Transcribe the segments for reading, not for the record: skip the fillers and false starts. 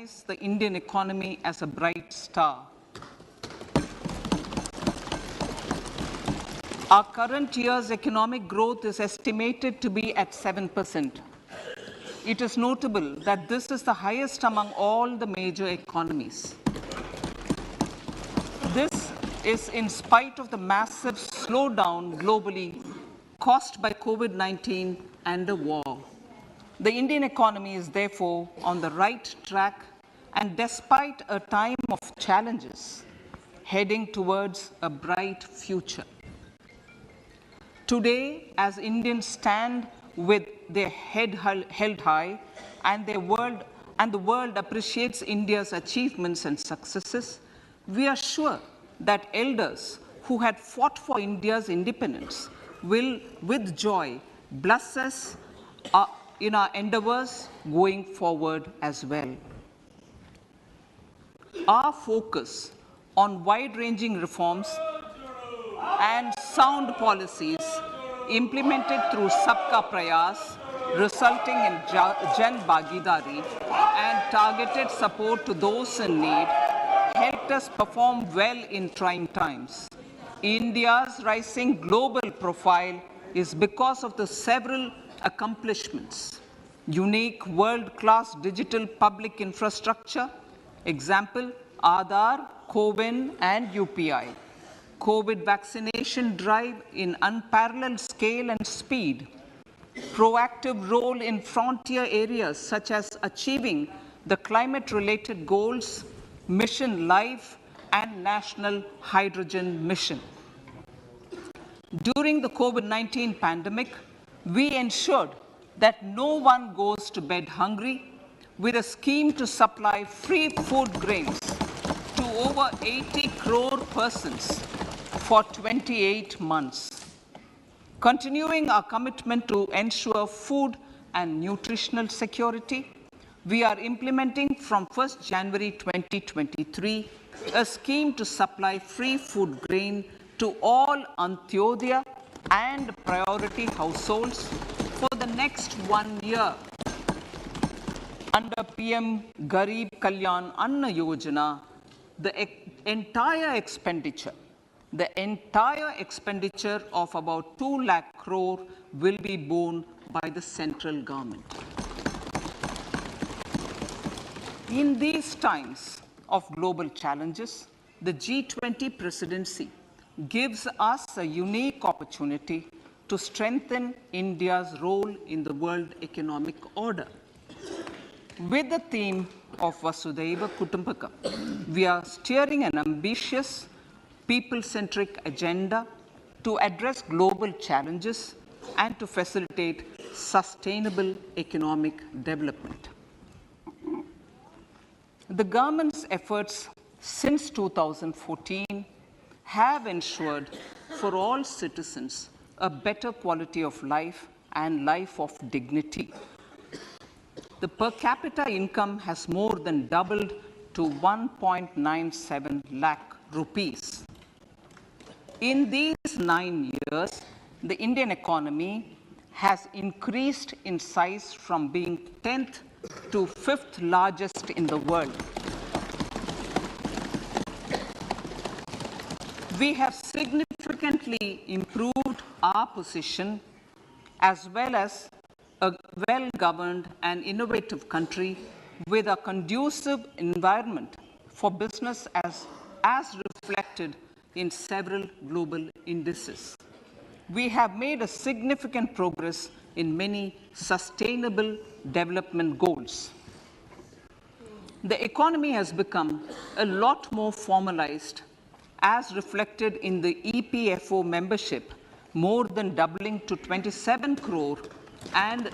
the Indian economy as a bright star. Our current year's economic growth is estimated to be at 7%. It is notable that this is the highest among all the major economies. This is in spite of the massive slowdown globally caused by COVID-19 and the war. The Indian economy is therefore on the right track, and despite a time of challenges, heading towards a bright future. Today, as Indians stand with their head held high and the world appreciates India's achievements and successes, we are sure that elders who had fought for India's independence will, with joy, bless us in our endeavors going forward as well. Our focus on wide-ranging reforms and sound policies implemented through Sabka Prayas, resulting in Jan Bhagidari and targeted support to those in need, helped us perform well in trying times. India's rising global profile is because of the several accomplishments: unique world-class digital public infrastructure, example, Aadhaar, CoWIN and UPI, COVID vaccination drive in unparalleled scale and speed, proactive role in frontier areas such as achieving the climate-related goals, Mission Life and National Hydrogen Mission. During the COVID-19 pandemic, we ensured that no one goes to bed hungry with a scheme to supply free food grains to over 80 crore persons for 28 months. Continuing our commitment to ensure food and nutritional security, we are implementing from 1st January 2023 a scheme to supply free food grain to all Antyodaya and priority households for the next 1 year. Under PM Garib Kalyan Anna Yojana, the entire expenditure of about 2 lakh crore will be borne by the central government. In these times of global challenges, the G20 presidency gives us a unique opportunity to strengthen India's role in the world economic order. With the theme of Vasudhaiva Kutumbakam, we are steering an ambitious, people-centric agenda to address global challenges and to facilitate sustainable economic development. The government's efforts since 2014 have ensured for all citizens a better quality of life and life of dignity. The per capita income has more than doubled to 1.97 lakh rupees. In these 9 years, the Indian economy has increased in size from being 10th to 5th largest in the world. We have significantly improved our position as well as a well-governed and innovative country with a conducive environment for business as reflected in several global indices. We have made a significant progress in many sustainable development goals. The economy has become a lot more formalized as reflected in the EPFO membership, more than doubling to 27 crore and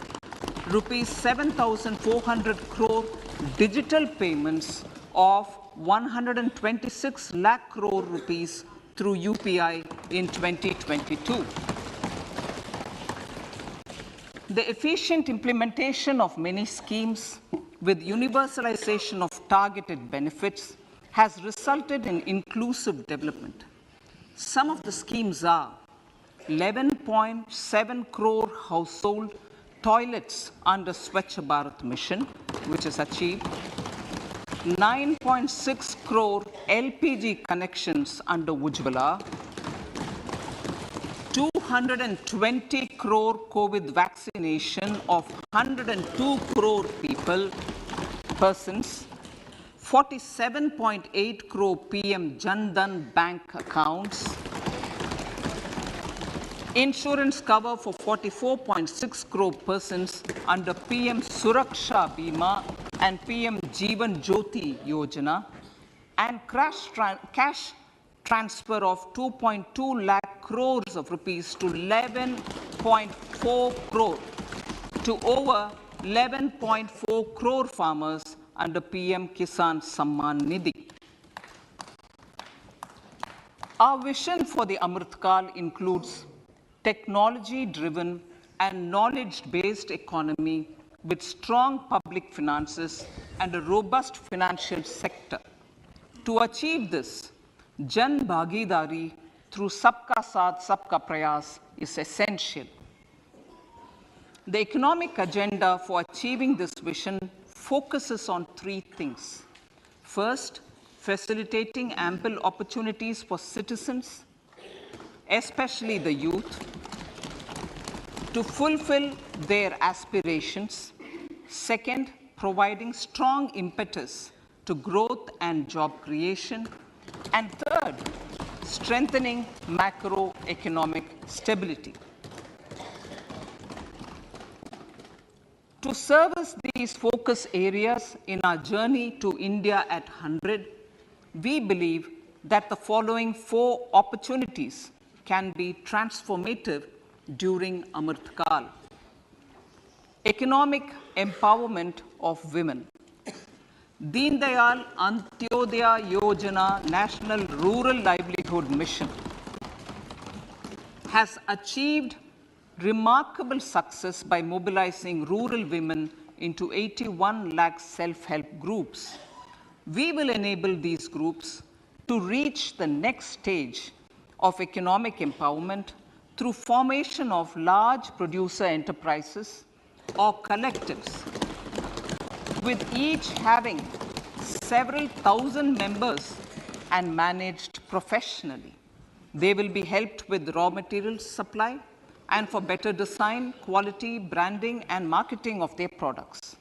rupees 7,400 crore digital payments of 126 lakh crore rupees through UPI in 2022. The efficient implementation of many schemes with universalization of targeted benefits has resulted in inclusive development. Some of the schemes are 11.7 crore household toilets under Swachh Bharat mission, which is achieved, 9.6 crore LPG connections under Ujjwala, 220 crore COVID vaccination of 102 crore persons, 47.8 crore PM Jan Dhan bank accounts, insurance cover for 44.6 crore persons under PM Suraksha Bima and PM Jeevan Jyoti Yojana, and cash transfer of 2.2 lakh crores of rupees to 11.4 crore to over 11.4 crore farmers under PM Kisan Samman Nidhi. Our vision for the Amritkal includes technology-driven and knowledge-based economy with strong public finances and a robust financial sector. To achieve this, Jan Bhagidari through Sabka Saath, Sabka Prayas is essential. The economic agenda for achieving this vision focuses on three things. First, facilitating ample opportunities for citizens, especially the youth, to fulfill their aspirations. Second, providing strong impetus to growth and job creation. And third, strengthening macroeconomic stability. To service these focus areas in our journey to India at 100, we believe that the following four opportunities can be transformative during Amritkal. Economic empowerment of women. Deen Dayal Antyodaya Yojana National Rural Livelihood Mission has achieved remarkable success by mobilizing rural women into 81 lakh self-help groups. We will enable these groups to reach the next stage of economic empowerment through formation of large producer enterprises or collectives, with each having several thousand members and managed professionally. They will be helped with raw materials supply and for better design, quality, branding, and marketing of their products.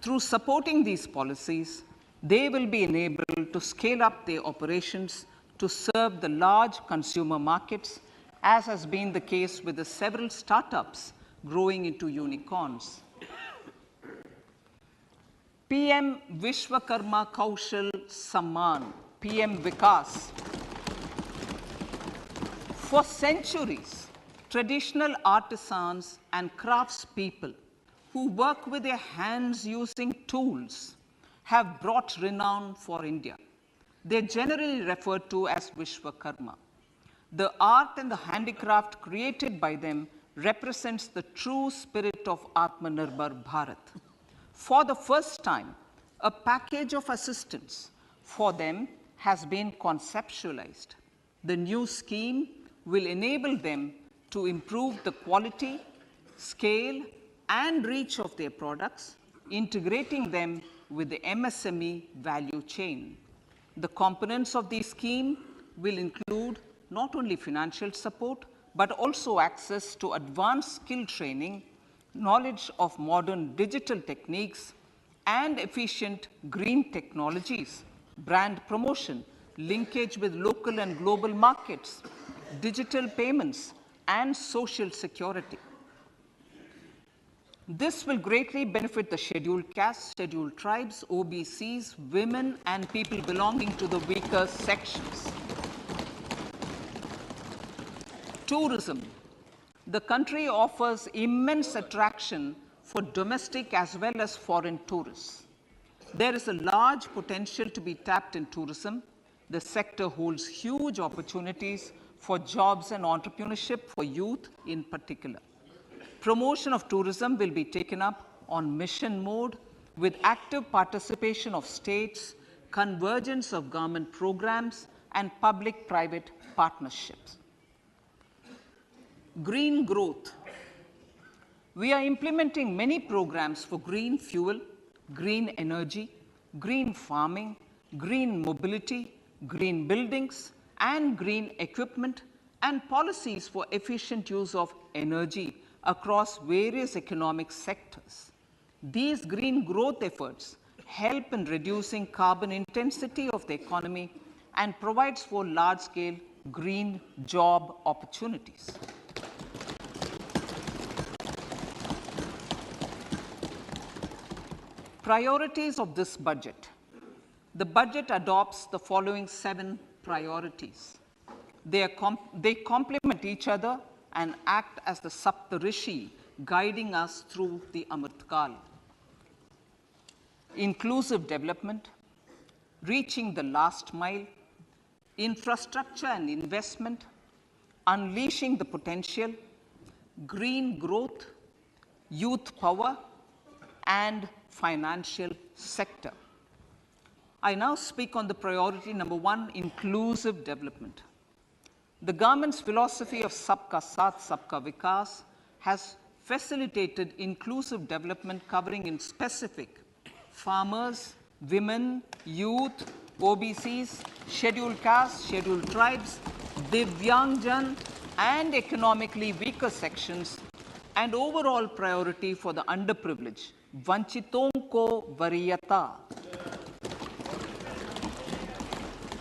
Through supporting these policies, they will be enabled to scale up their operations to serve the large consumer markets, as has been the case with the several startups growing into unicorns. PM Vishwakarma Kaushal Samman, PM Vikas. For centuries, traditional artisans and craftspeople who work with their hands using tools have brought renown for India. They're generally referred to as Vishwakarma. The art and the handicraft created by them represents the true spirit of Atmanirbhar Bharat. For the first time, a package of assistance for them has been conceptualized. The new scheme will enable them to improve the quality, scale, and reach of their products, integrating them with the MSME value chain. The components of the scheme will include not only financial support, but also access to advanced skill training, knowledge of modern digital techniques, and efficient green technologies, brand promotion, linkage with local and global markets, digital payments, and social security. This will greatly benefit the scheduled castes, scheduled tribes, OBCs, women, and people belonging to the weaker sections. Tourism. The country offers immense attraction for domestic as well as foreign tourists. There is a large potential to be tapped in tourism. The sector holds huge opportunities for jobs and entrepreneurship for youth in particular. Promotion of tourism will be taken up on mission mode with active participation of states, convergence of government programs, and public-private partnerships. Green growth. We are implementing many programs for green fuel, green energy, green farming, green mobility, green buildings, and green equipment, and policies for efficient use of energy across various economic sectors. These green growth efforts help in reducing carbon intensity of the economy and provides for large-scale green job opportunities. Priorities of this budget. The budget adopts the following 7 priorities. They complement each other and act as the Saptarishi guiding us through the Amritkal. Inclusive development, reaching the last mile, infrastructure and investment, unleashing the potential, green growth, youth power, and financial sector. I now speak on the priority number 1, inclusive development. The government's philosophy of Sabka Saath, Sabka Vikas has facilitated inclusive development covering in specific farmers, women, youth, OBCs, scheduled castes, scheduled tribes, Divyangjan, and economically weaker sections, and overall priority for the underprivileged, Vanchiton ko Variyata.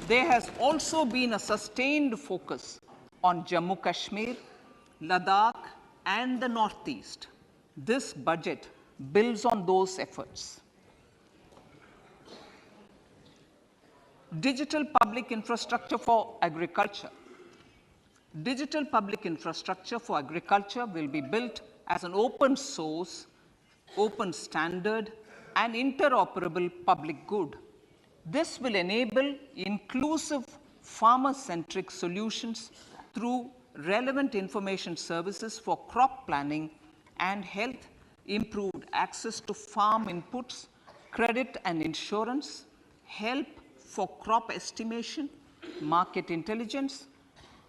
There has also been a sustained focus on Jammu Kashmir, Ladakh, and the Northeast. This budget builds on those efforts. Digital public infrastructure for agriculture. Digital public infrastructure for agriculture will be built as an open source, open standard, and interoperable public good. This will enable inclusive farmer-centric solutions through relevant information services for crop planning and health, improved access to farm inputs, credit and insurance, help for crop estimation, market intelligence,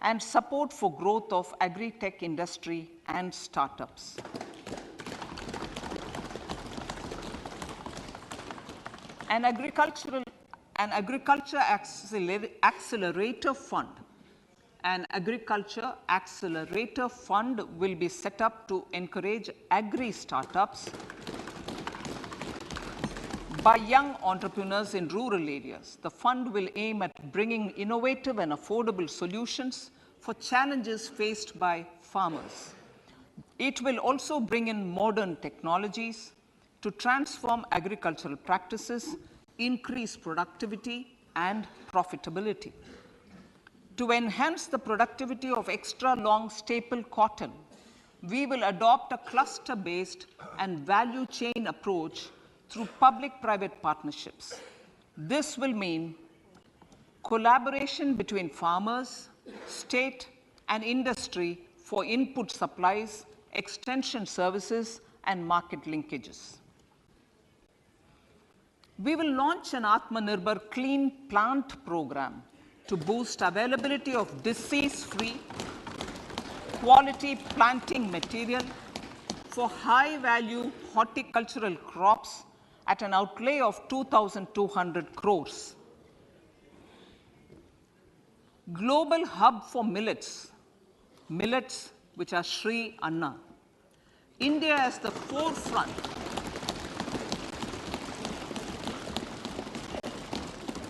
and support for growth of agri-tech industry and startups. An agriculture accelerator fund. An agriculture accelerator fund will be set up to encourage agri startups by young entrepreneurs in rural areas. The fund will aim at bringing innovative and affordable solutions for challenges faced by farmers. It will also bring in modern technologies to transform agricultural practices, increase productivity and profitability. To enhance the productivity of extra long staple cotton, we will adopt a cluster-based and value chain approach through public-private partnerships. This will mean collaboration between farmers, state, and industry for input supplies, extension services, and market linkages. We will launch an Atmanirbhar Clean Plant program to boost availability of disease-free, quality planting material for high-value horticultural crops at an outlay of 2,200 crores. Global hub for millets, which are Sri Anna. India is the forefront.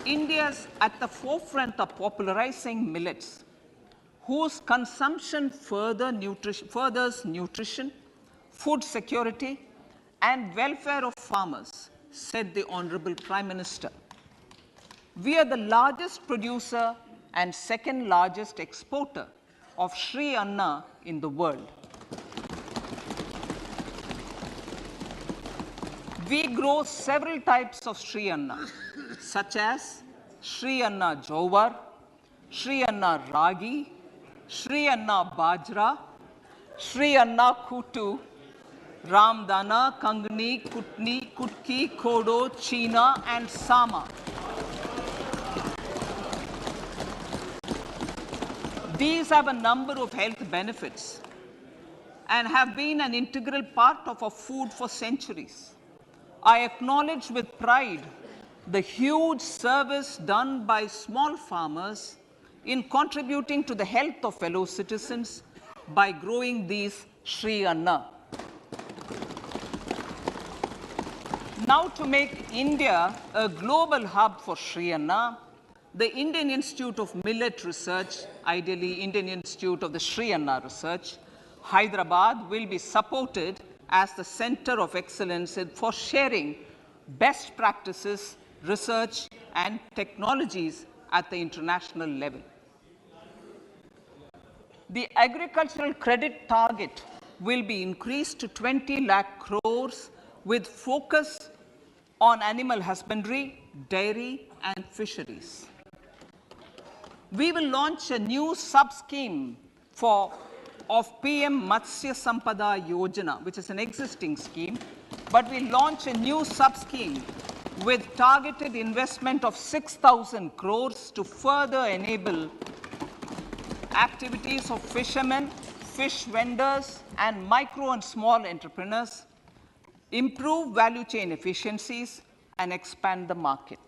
India is at the forefront of popularizing millets, whose consumption furthers nutrition, food security, and welfare of farmers, said the Honorable Prime Minister. We are the largest producer and second largest exporter of Sri Anna in the world. We grow several types of Sri Anna, such as Sri Anna Jowar, Sri Anna Ragi, Sri Anna Bajra, Sri Anna Kutu, Ramdana, Kangni, Kutni, Kutki, Kodo, China, and Sama. These have a number of health benefits and have been an integral part of our food for centuries. I acknowledge with pride the huge service done by small farmers in contributing to the health of fellow citizens by growing these Shri Anna. Now, to make India a global hub for Shri Anna, the Indian Institute of Millet Research, ideally Indian Institute of the Shri Anna Research, Hyderabad, will be supported as the center of excellence for sharing best practices, research, and technologies at the international level. The agricultural credit target will be increased to 20 lakh crores with focus on animal husbandry, dairy, and fisheries. We will launch a new sub-scheme of PM Matsya Sampada Yojana, which is an existing scheme, but we launch a new sub-scheme with targeted investment of 6,000 crores to further enable activities of fishermen, fish vendors, and micro and small entrepreneurs, improve value chain efficiencies, and expand the market.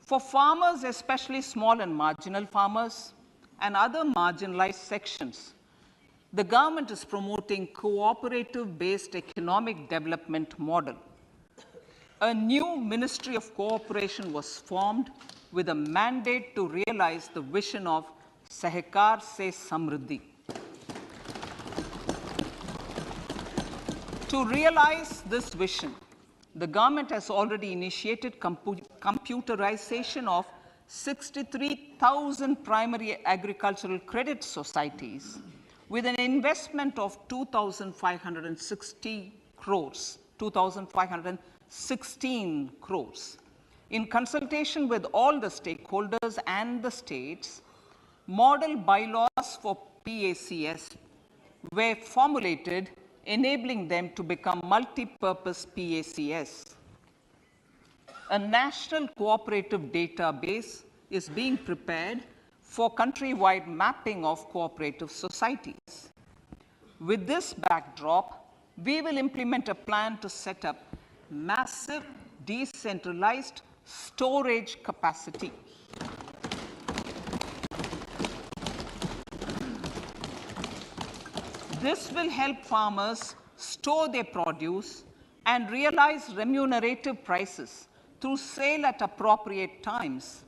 For farmers, especially small and marginal farmers and other marginalized sections, the government is promoting cooperative-based economic development model. A new Ministry of Cooperation was formed with a mandate to realize the vision of Sahakar Se Samriddhi. To realize this vision, the government has already initiated computerization of 63,000 primary agricultural credit societies with an investment of 2,560 crores, 2,516 crores. In consultation with all the stakeholders and the states, model bylaws for PACS were formulated, enabling them to become multi-purpose PACS. A national cooperative database is being prepared for countrywide mapping of cooperative societies. With this backdrop, we will implement a plan to set up massive decentralized storage capacity. This will help farmers store their produce and realize remunerative prices through sale at appropriate times.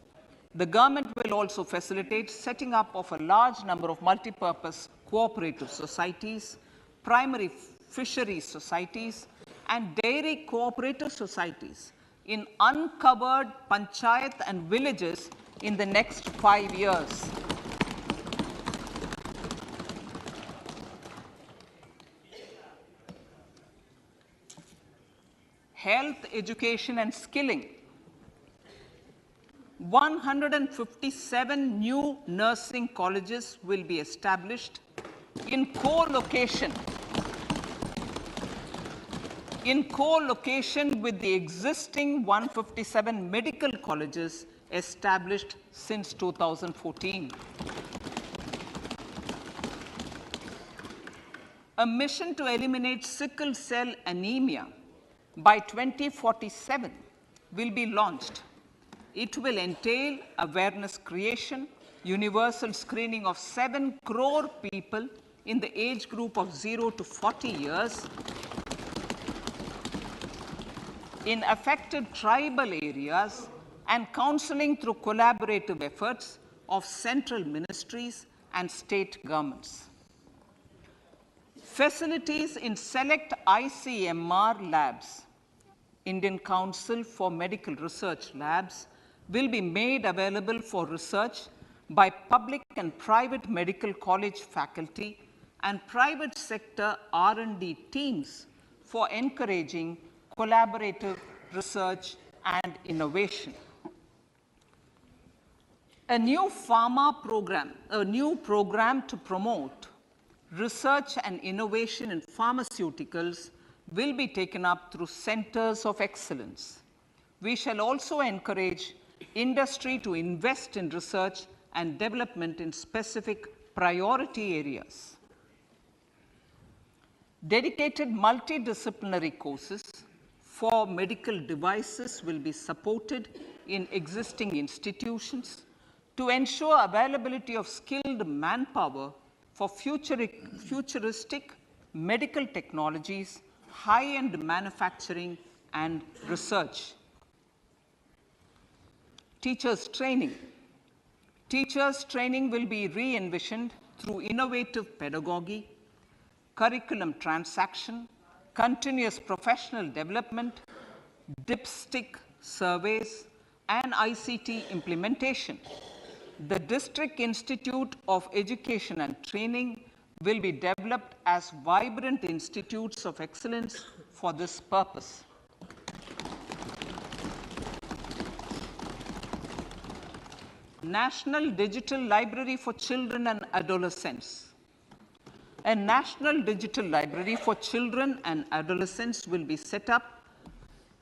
The government will also facilitate setting up of a large number of multi-purpose cooperative societies, primary fisheries societies, and dairy cooperative societies in uncovered panchayat and villages in the next 5 years. Health, education, and skilling. 157 new nursing colleges will be established in co-location with the existing 157 medical colleges established since 2014. A mission to eliminate sickle cell anemia by 2047 will be launched. It will entail awareness creation, universal screening of 7 crore people in the age group of 0 to 40 years in affected tribal areas, and counseling through collaborative efforts of central ministries and state governments. Facilities in select ICMR labs, Indian Council for Medical Research Labs, will be made available for research by public and private medical college faculty and private sector R&D teams for encouraging collaborative research and innovation. A new program to promote research and innovation in pharmaceuticals will be taken up through centers of excellence. We shall also encourage industry to invest in research and development in specific priority areas. Dedicated multidisciplinary courses, for medical devices will be supported in existing institutions to ensure availability of skilled manpower for futuristic medical technologies, high-end manufacturing, and research. Teachers' training. Teachers' training will be re-envisioned through innovative pedagogy, curriculum transaction, continuous professional development, dipstick surveys, and ICT implementation. The District Institute of Education and Training will be developed as vibrant institutes of excellence for this purpose. National Digital Library for Children and Adolescents. A National Digital Library for Children and Adolescents will be set up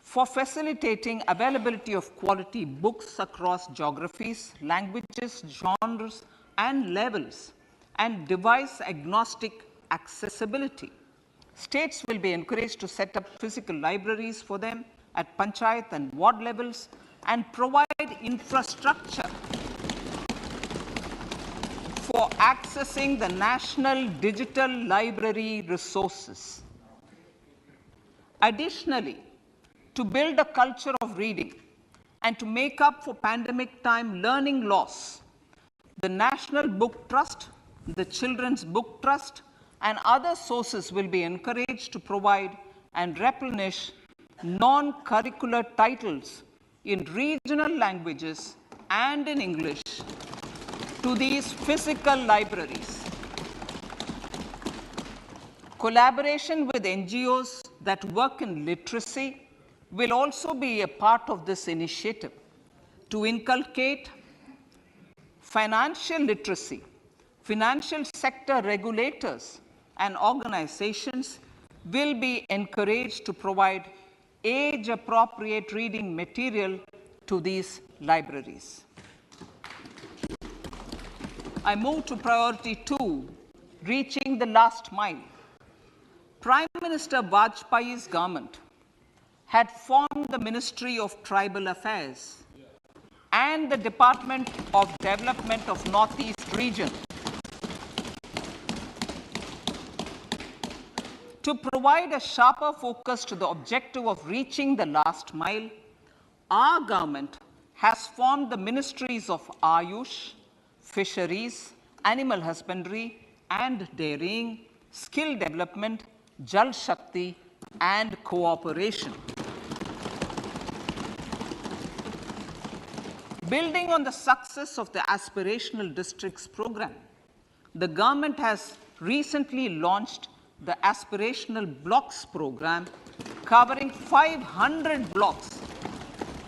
for facilitating availability of quality books across geographies, languages, genres, and levels, and device-agnostic accessibility. States will be encouraged to set up physical libraries for them at panchayat and ward levels and provide infrastructure for accessing the national digital library resources. Additionally, to build a culture of reading and to make up for pandemic time learning loss, the National Book Trust, the Children's Book Trust, and other sources will be encouraged to provide and replenish non-curricular titles in regional languages and in English to these physical libraries. Collaboration with NGOs that work in literacy will also be a part of this initiative to inculcate financial literacy. Financial sector regulators and organizations will be encouraged to provide age-appropriate reading material to these libraries. I move to priority 2, reaching the last mile. Prime Minister Vajpayee's government had formed the Ministry of Tribal Affairs and the Department of Development of Northeast Region to provide a sharper focus to the objective of reaching the last mile. Our government has formed the Ministries of Ayush, Fisheries, Animal Husbandry and Dairying, Skill Development, Jal Shakti, and Cooperation. Building on the success of the Aspirational Districts program, the government has recently launched the Aspirational Blocks program, covering 500 blocks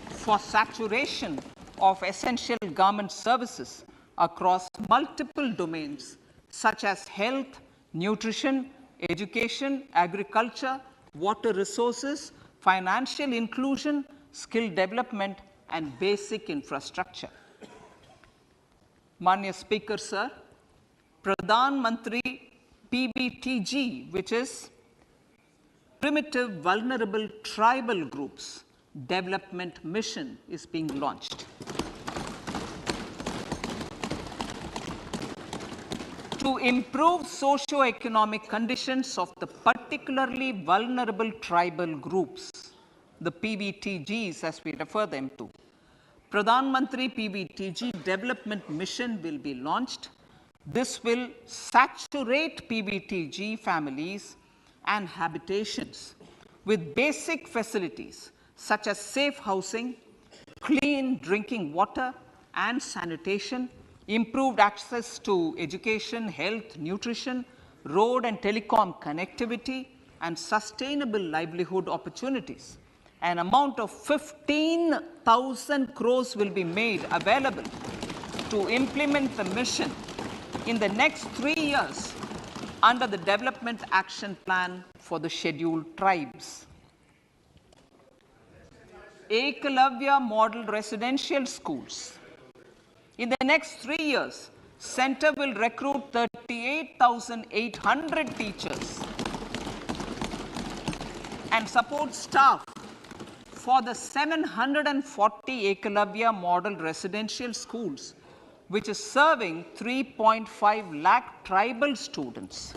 for saturation of essential government services across multiple domains such as health, nutrition, education, agriculture, water resources, financial inclusion, skill development, and basic infrastructure. Manya Speaker, sir, Pradhan Mantri PBTG, which is Primitive Vulnerable Tribal Groups Development Mission, is being launched. To improve socio-economic conditions of the particularly vulnerable tribal groups, the PBTGs as we refer them to, Pradhan Mantri PBTG Development Mission will be launched. This will saturate PBTG families and habitations with basic facilities such as safe housing, clean drinking water and sanitation, improved access to education, health, nutrition, road and telecom connectivity, and sustainable livelihood opportunities. An amount of 15,000 crores will be made available to implement the mission in the next 3 years under the Development Action Plan for the Scheduled Tribes. Ekalavya Model Residential Schools. In the next 3 years, Center will recruit 38,800 teachers and support staff for the 740 Ekalavya model residential schools, which is serving 3.5 lakh tribal students.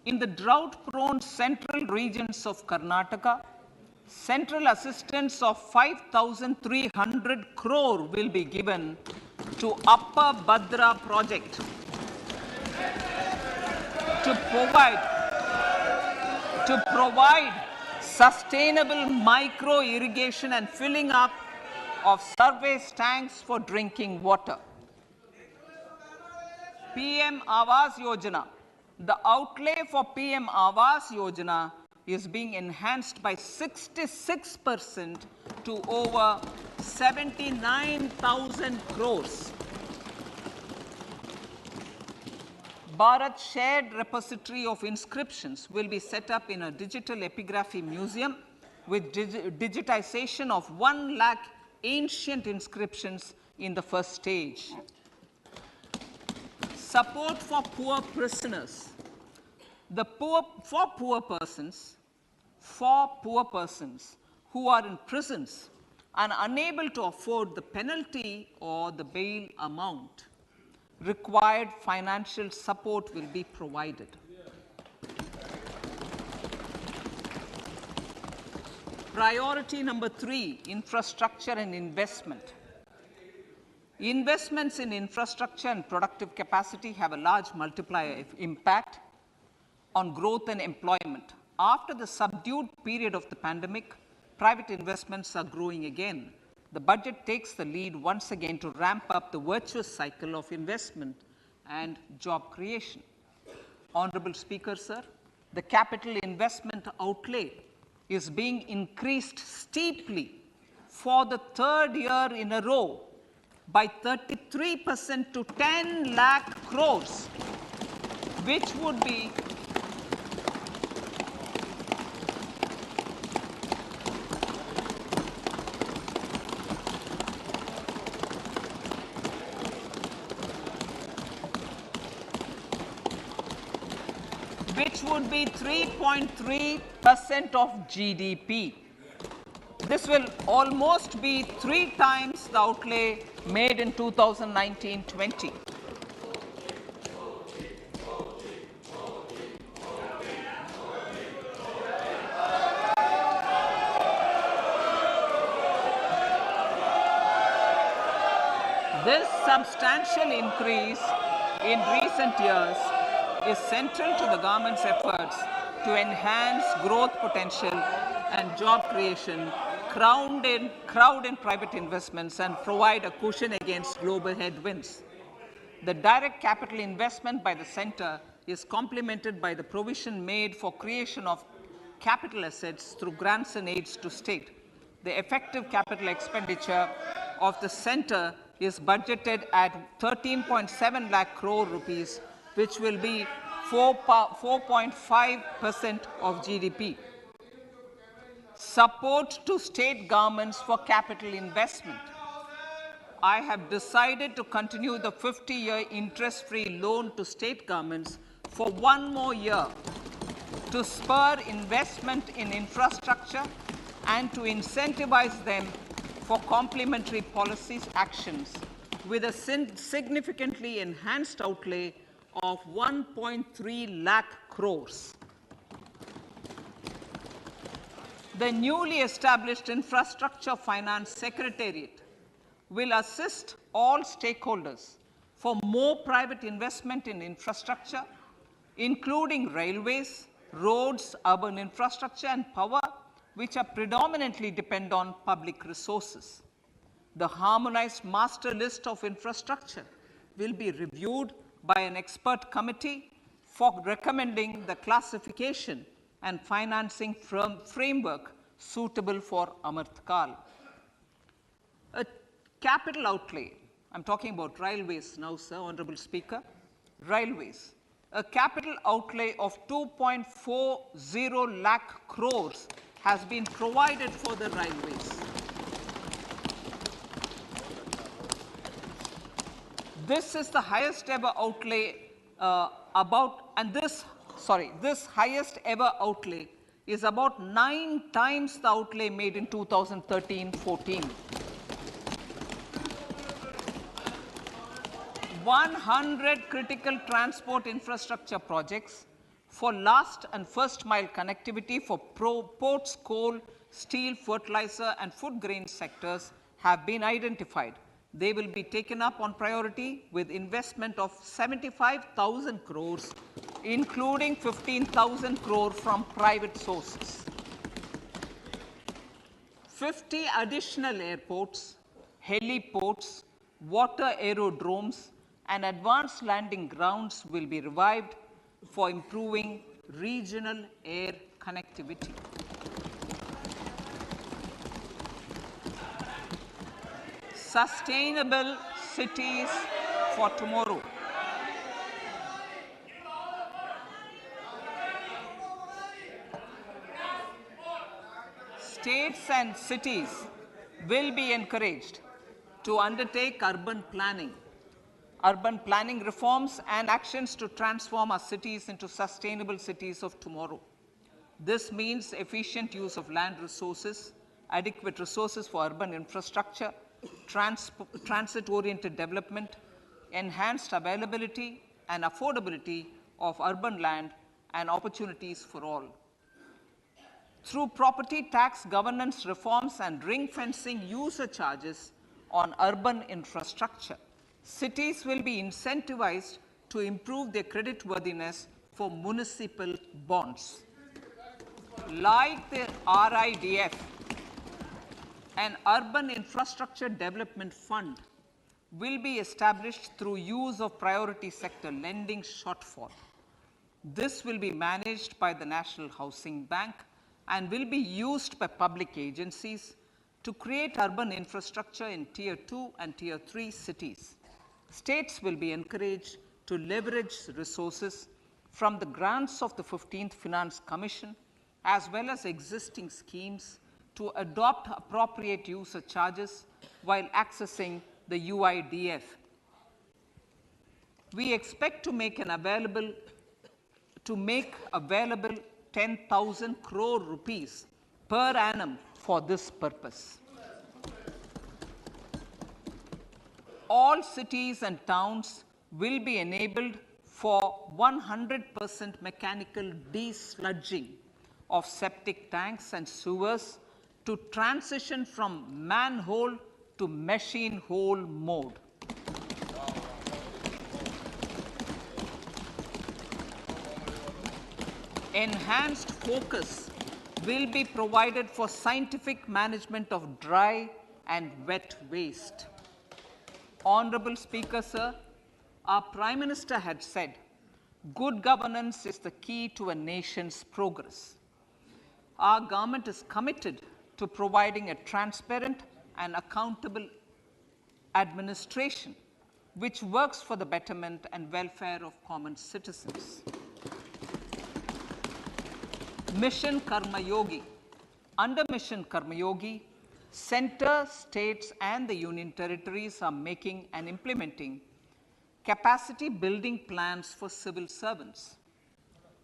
In the drought-prone central regions of Karnataka, central assistance of 5,300 crore will be given to Upper Bhadra project to provide sustainable micro irrigation and filling up of surface tanks for drinking water. PM Awas Yojana. The outlay for PM Awas Yojana is being enhanced by 66% to over 79,000 crores. Bharat Shared Repository of Inscriptions will be set up in a digital epigraphy museum with digitization of 1 lakh ancient inscriptions in the first stage. Support for poor prisoners. For poor persons who are in prisons and unable to afford the penalty or the bail amount, required financial support will be provided. Priority number 3, infrastructure and investment. Investments in infrastructure and productive capacity have a large multiplier impact on growth and employment. After the subdued period of the pandemic, private investments are growing again. The budget takes the lead once again to ramp up the virtuous cycle of investment and job creation. Honorable Speaker, sir, the capital investment outlay is being increased steeply for the 3rd year in a row by 33% to 10 lakh crores, which would be which would be 3.3% of GDP. This will almost be 3 times the outlay made in 2019-20. This substantial increase in recent years is central to the government's efforts to enhance growth potential and job creation, crowd in private investments, and provide a cushion against global headwinds. The direct capital investment by the center is complemented by the provision made for creation of capital assets through grants and aids to state. The effective capital expenditure of the center is budgeted at 13.7 lakh crore rupees, which will be 4.5% of GDP. Support to state governments for capital investment. I have decided to continue the 50-year interest-free loan to state governments for 1 more year to spur investment in infrastructure and to incentivize them for complementary policies actions with a significantly enhanced outlay of 1.3 lakh crores. The newly established Infrastructure Finance Secretariat will assist all stakeholders for more private investment in infrastructure, including railways, roads, urban infrastructure, and power, which are predominantly depend on public resources. The harmonized master list of infrastructure will be reviewed by an expert committee for recommending the classification and financing framework suitable for Amrit Kal. A capital outlay, I'm talking about railways now, sir, Honorable Speaker, railways. A capital outlay of 2.40 lakh crores has been provided for the railways. This is the highest ever outlay this highest ever outlay is about 9 times the outlay made in 2013-14. 100 critical transport infrastructure projects for last and first mile connectivity for ports, coal, steel, fertilizer and food grain sectors have been identified. They will be taken up on priority with investment of 75,000 crores, including 15,000 crore from private sources. 50 additional airports, heliports, water aerodromes, and advanced landing grounds will be revived for improving regional air connectivity. Sustainable cities for tomorrow. States and cities will be encouraged to undertake urban planning reforms and actions to transform our cities into sustainable cities of tomorrow. This means efficient use of land resources, adequate resources for urban infrastructure, transit-oriented development, enhanced availability and affordability of urban land and opportunities for all. Through property tax governance reforms and ring-fencing user charges on urban infrastructure, cities will be incentivized to improve their creditworthiness for municipal bonds. Like the RIDF, an urban infrastructure development fund will be established through use of priority sector lending shortfall. This will be managed by the National Housing Bank and will be used by public agencies to create urban infrastructure in Tier 2 and Tier 3 cities. States will be encouraged to leverage resources from the grants of the 15th Finance Commission as well as existing schemes to adopt appropriate user charges while accessing the UIDF. We expect to make available 10,000 crore rupees per annum for this purpose. All cities and towns will be enabled for 100% mechanical desludging of septic tanks and sewers to transition from manhole to machine hole mode. Enhanced focus will be provided for scientific management of dry and wet waste. Honorable Speaker, sir, our Prime Minister had said, good governance is the key to a nation's progress. Our government is committed to providing a transparent and accountable administration which works for the betterment and welfare of common citizens. Mission Karma Yogi. Under Mission Karma Yogi, center, states and the union territories are making and implementing capacity building plans for civil servants.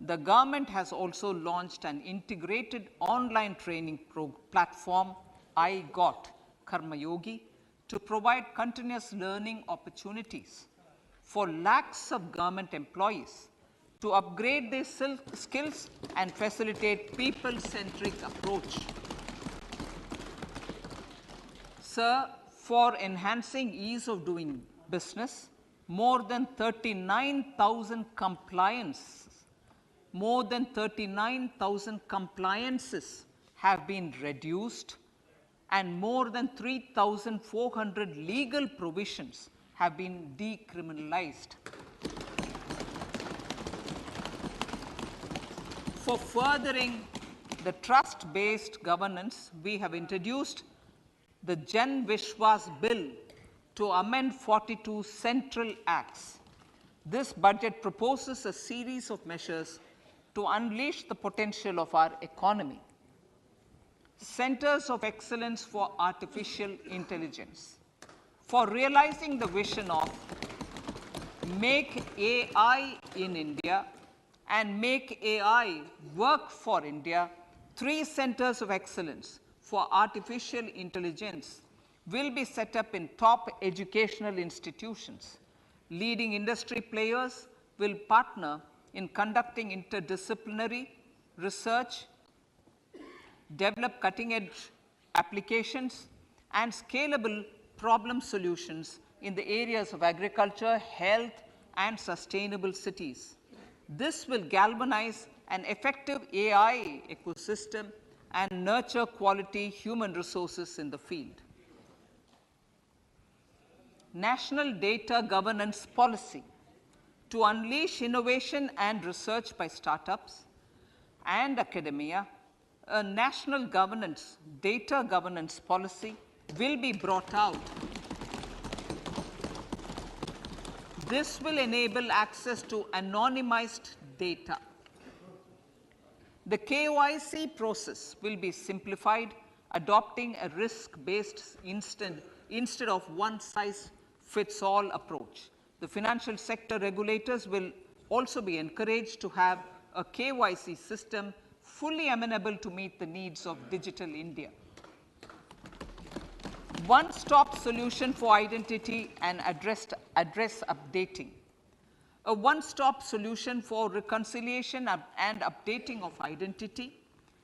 The government has also launched an integrated online training platform, I Got Karma Yogi, to provide continuous learning opportunities for lakhs of government employees to upgrade their skills and facilitate people-centric approach. Sir, for enhancing ease of doing business, more than 39,000 compliances have been reduced and more than 3,400 legal provisions have been decriminalized. For furthering the trust-based governance, we have introduced the Jan Vishwas Bill to amend 42 central acts. This budget proposes a series of measures to unleash the potential of our economy. Centers of Excellence for Artificial Intelligence. For realizing the vision of Make AI in India and Make AI Work for India, 3 centers of excellence for artificial intelligence will be set up in top educational institutions. Leading industry players will partner in conducting interdisciplinary research, develop cutting-edge applications, and scalable problem solutions in the areas of agriculture, health, and sustainable cities. This will galvanize an effective AI ecosystem and nurture quality human resources in the field. National Data Governance Policy to unleash innovation and research by startups and academia. A national data governance policy will be brought out. This will enable access to anonymized data. The KYC process will be simplified, adopting a risk-based instead of one-size-fits-all approach. The financial sector regulators will also be encouraged to have a KYC system fully amenable to meet the needs of digital India. One-stop solution for identity and address updating. A one-stop solution for reconciliation and updating of identity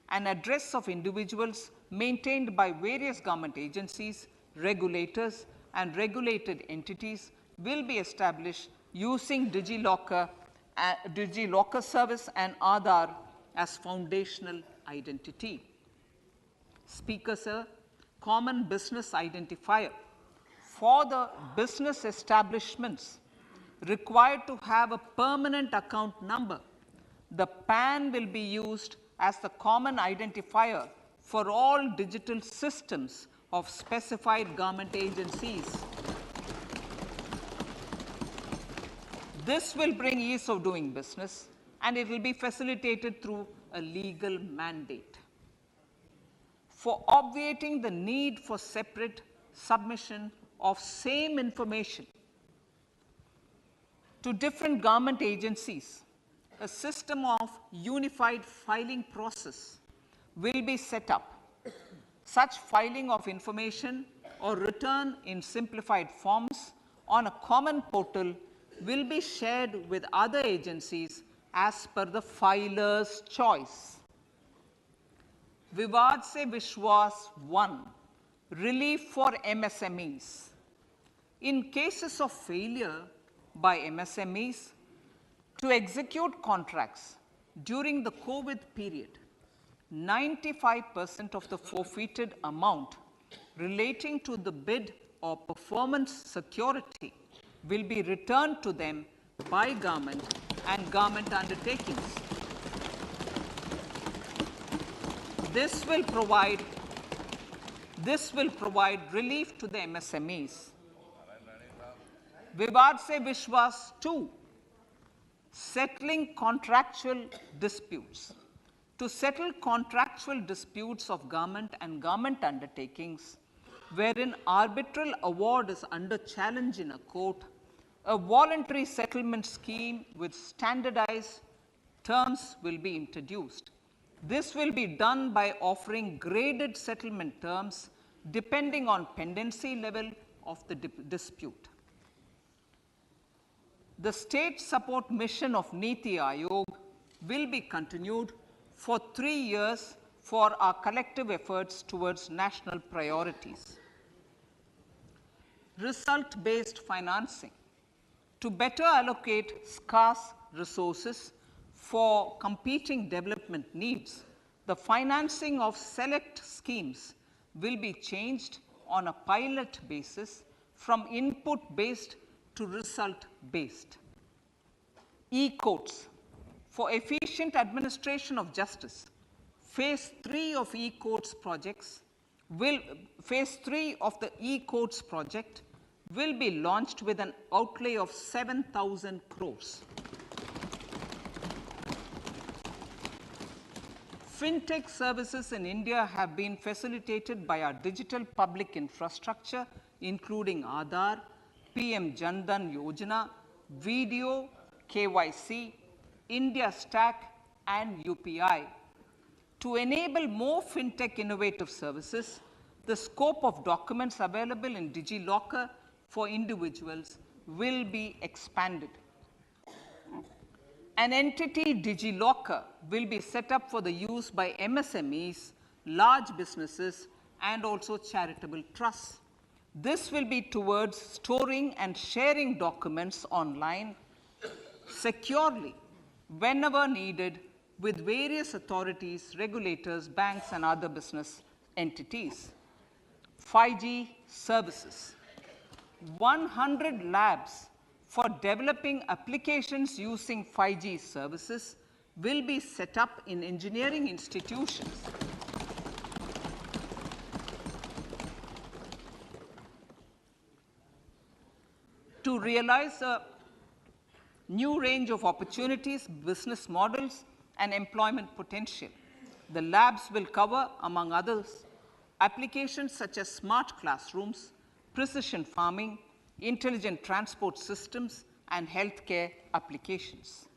and address of individuals maintained by various government agencies, regulators, and regulated entities will be established using DigiLocker service and Aadhaar as foundational identity. Speaker, sir, common business identifier. For the business establishments required to have a permanent account number, the PAN will be used as the common identifier for all digital systems of specified government agencies. This will bring ease of doing business, and it will be facilitated through a legal mandate. For obviating the need for separate submission of same information to different government agencies, a system of unified filing process will be set up. Such filing of information or return in simplified forms on a common portal will be shared with other agencies as per the filer's choice. Vivad se Vishwas 1, relief for MSMEs. In cases of failure by MSMEs to execute contracts during the COVID period, 95% of the forfeited amount relating to the bid or performance security will be returned to them by government and government undertakings. This will provide relief to the MSMEs. Vivad se Vishwas 2, settling contractual disputes. To settle contractual disputes of government and government undertakings, wherein arbitral award is under challenge in a court, a voluntary settlement scheme with standardized terms will be introduced. This will be done by offering graded settlement terms depending on pendency level of the dispute. The state support mission of Niti Aayog will be continued for 3 years for our collective efforts towards national priorities. Result-based financing. To better allocate scarce resources for competing development needs, the financing of select schemes will be changed on a pilot basis from input-based to result-based. E-courts. For efficient administration of justice, phase 3 of e-courts projects phase 3 of the e-courts project will be launched with an outlay of 7,000 crores. Fintech services in India have been facilitated by our digital public infrastructure, including Aadhaar, PM Jan Dhan Yojana, video, KYC, India Stack, and UPI. To enable more fintech innovative services, the scope of documents available in DigiLocker for individuals will be expanded. An entity, DigiLocker, will be set up for the use by MSMEs, large businesses, and also charitable trusts. This will be towards storing and sharing documents online securely whenever needed with various authorities, regulators, banks, and other business entities. 5G services. 100 labs for developing applications using 5G services will be set up in engineering institutions. To realize a new range of opportunities, business models, and employment potential. The labs will cover, among others, applications such as smart classrooms, precision farming, intelligent transport systems, and healthcare applications.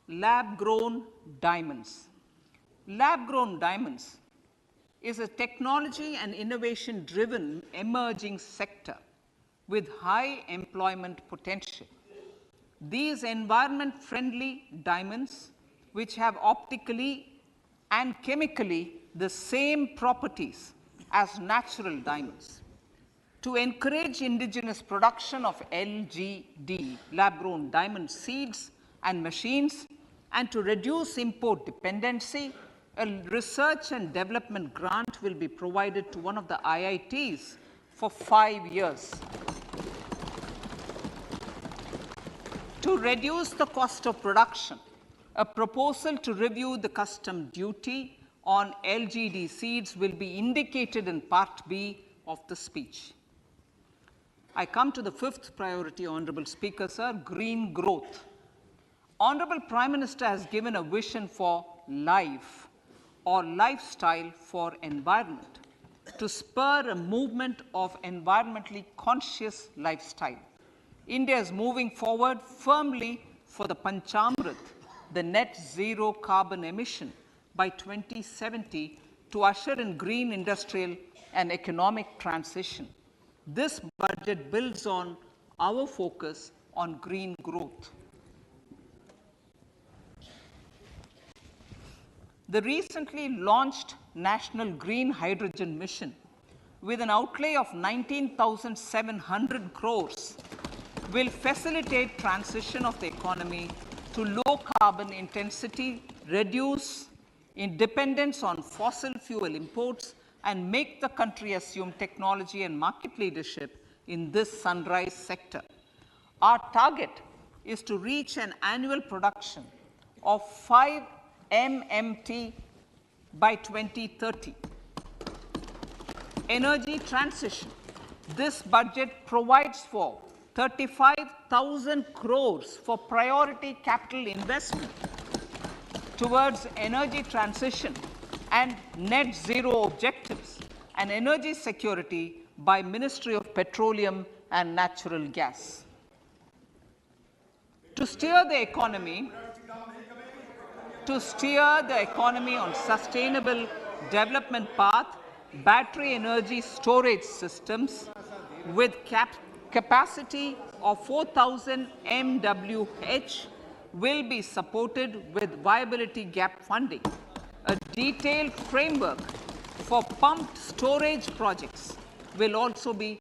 Lab-grown diamonds. Lab-grown diamonds is a technology and innovation-driven emerging sector with high employment potential. These environment-friendly diamonds, which have optically and chemically the same properties as natural diamonds. To encourage indigenous production of LGD, lab-grown diamond seeds and machines, and to reduce import dependency, a research and development grant will be provided to one of the IITs for 5 years. To reduce the cost of production, a proposal to review the custom duty on LGD seeds will be indicated in Part B of the speech. I come to the fifth priority, Honorable Speaker, sir, green growth. Honorable Prime Minister has given a vision for life or lifestyle for environment to spur a movement of environmentally conscious lifestyle. India is moving forward firmly for the Panchamrit, the net zero carbon emission by 2070 to usher in green industrial and economic transition. This budget builds on our focus on green growth. The recently launched National Green Hydrogen Mission, with an outlay of 19,700 crores, will facilitate transition of the economy to low carbon intensity, reduce dependence on fossil fuel imports, and make the country assume technology and market leadership in this sunrise sector. Our target is to reach an annual production of 5 MMT by 2030. Energy transition. This budget provides for 35,000 crores for priority capital investment towards energy transition and net zero objectives and energy security by Ministry of Petroleum and Natural Gas. To steer the economy on sustainable development path, battery energy storage systems with capacity of 4,000 MWH will be supported with viability gap funding. A detailed framework for pumped storage projects will also be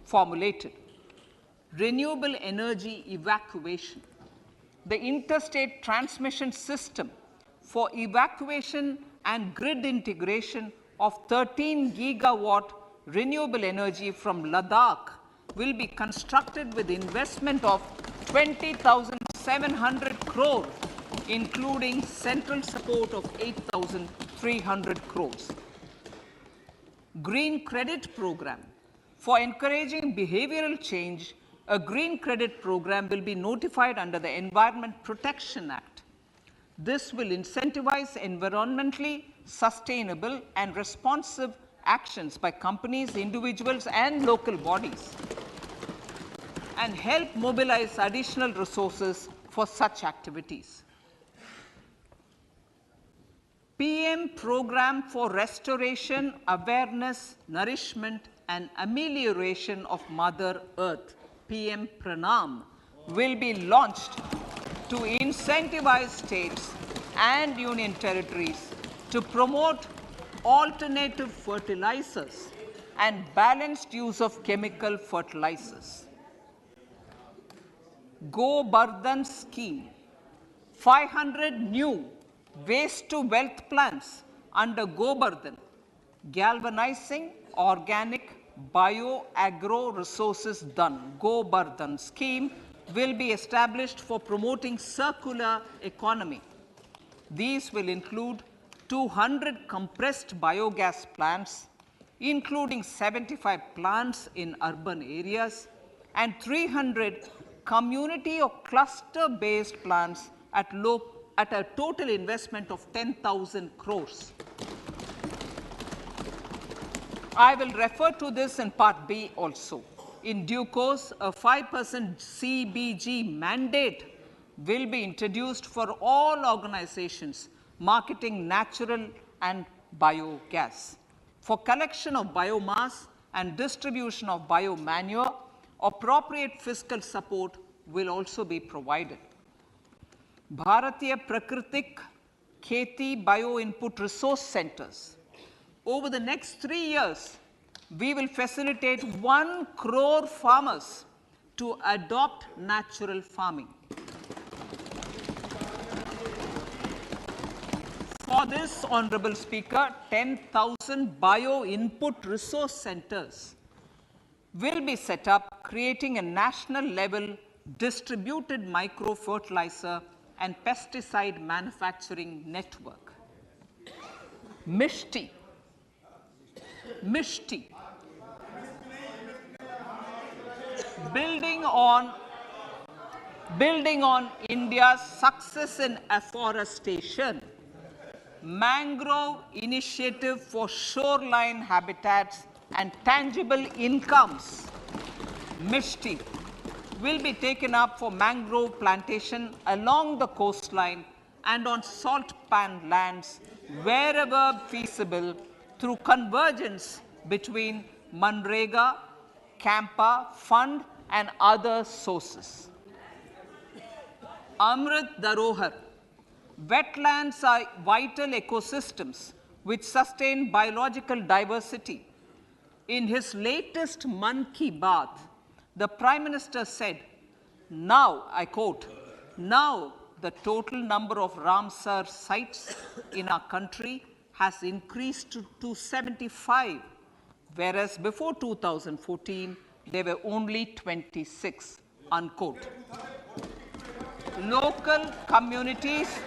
formulated. Renewable energy evacuation. The interstate transmission system for evacuation and grid integration of 13 gigawatt renewable energy from Ladakh will be constructed with investment of 20,700 crore, including central support of 8,300 crores. Green credit program. For encouraging behavioral change, a green credit program will be notified under the Environment Protection Act. This will incentivize environmentally sustainable and responsive actions by companies, individuals, and local bodies. and help mobilize additional resources for such activities. PM Program for Restoration, Awareness, Nourishment and Amelioration of Mother Earth, PM Pranam, will be launched to incentivize states and union territories to promote alternative fertilizers and balanced use of chemical fertilizers. Go Bardhan Scheme, 500 new waste to wealth plants under Go Bardhan, galvanizing organic bio-agro resources done. Go Bardhan scheme will be established for promoting circular economy. These will include 200 compressed biogas plants, including 75 plants in urban areas, and 300 community or cluster-based plants at a total investment of 10,000 crores. I will refer to this in Part B also. In due course, a 5% CBG mandate will be introduced for all organizations marketing natural and biogas. For collection of biomass and distribution of biomanure, appropriate fiscal support will also be provided. Bharatiya Prakritik Kheti Bio Input Resource Centers. Over the next 3 years, we will facilitate 1 crore farmers to adopt natural farming. For this, Honorable Speaker, 10,000 bio input resource centers will be set up, creating a national level distributed micro fertilizer and pesticide manufacturing network. Mishti. Building on India's success in afforestation, mangrove initiative for shoreline habitats and tangible incomes, Mishti, will be taken up for mangrove plantation along the coastline and on salt pan lands wherever feasible through convergence between Manrega, Campa Fund and other sources. Amrit Dharohar. Wetlands are vital ecosystems which sustain biological diversity. In his latest Mann Ki Baat, the Prime Minister said, now, I quote, now the total number of Ramsar sites in our country has increased to 75, whereas before 2014, there were only 26, unquote. Local communities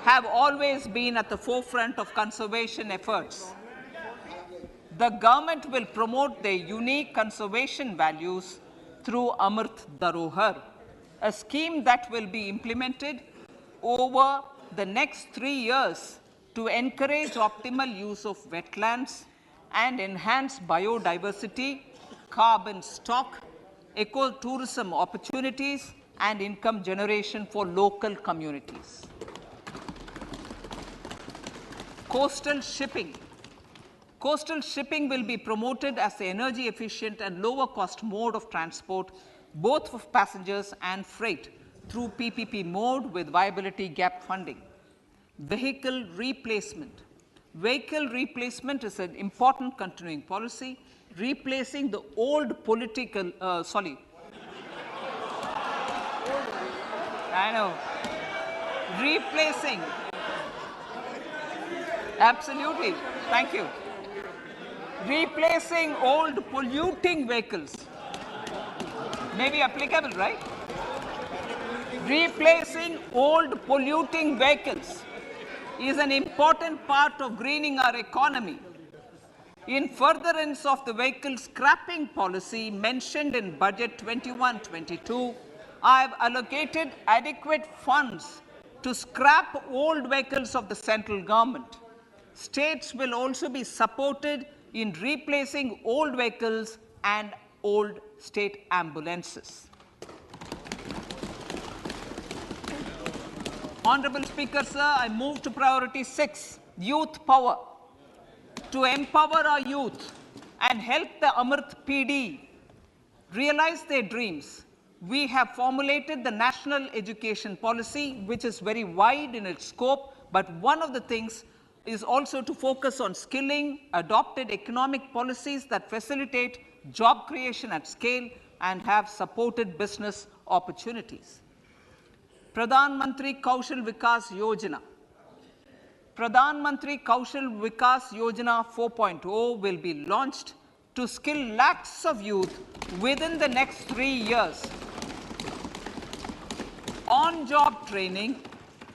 have always been at the forefront of conservation efforts. The government will promote their unique conservation values through Amrit Dharohar, a scheme that will be implemented over the next 3 years to encourage optimal use of wetlands and enhance biodiversity, carbon stock, ecotourism opportunities, and income generation for local communities. Coastal shipping. Coastal shipping will be promoted as the energy efficient and lower cost mode of transport, both for passengers and freight, through PPP mode with viability gap funding. Vehicle replacement. Vehicle replacement is an important continuing policy, replacing the old political, replacing, absolutely, thank you. Replacing old polluting vehicles may be applicable, right? Replacing old polluting vehicles is an important part of greening our economy. In furtherance of the vehicle scrapping policy mentioned in Budget 21-22, I have allocated adequate funds to scrap old vehicles of the central government. States will also be supported in replacing old vehicles and old state ambulances. Honorable Speaker, sir, I move to priority 6, youth power. To empower our youth and help the Amrit PD realize their dreams, we have formulated the National Education Policy, which is very wide in its scope, but one of the things is also to focus on skilling, adopted economic policies that facilitate job creation at scale and have supported business opportunities. Pradhan Mantri Kaushal Vikas Yojana. Pradhan Mantri Kaushal Vikas Yojana 4.0 will be launched to skill lakhs of youth within the next 3 years. On-job training,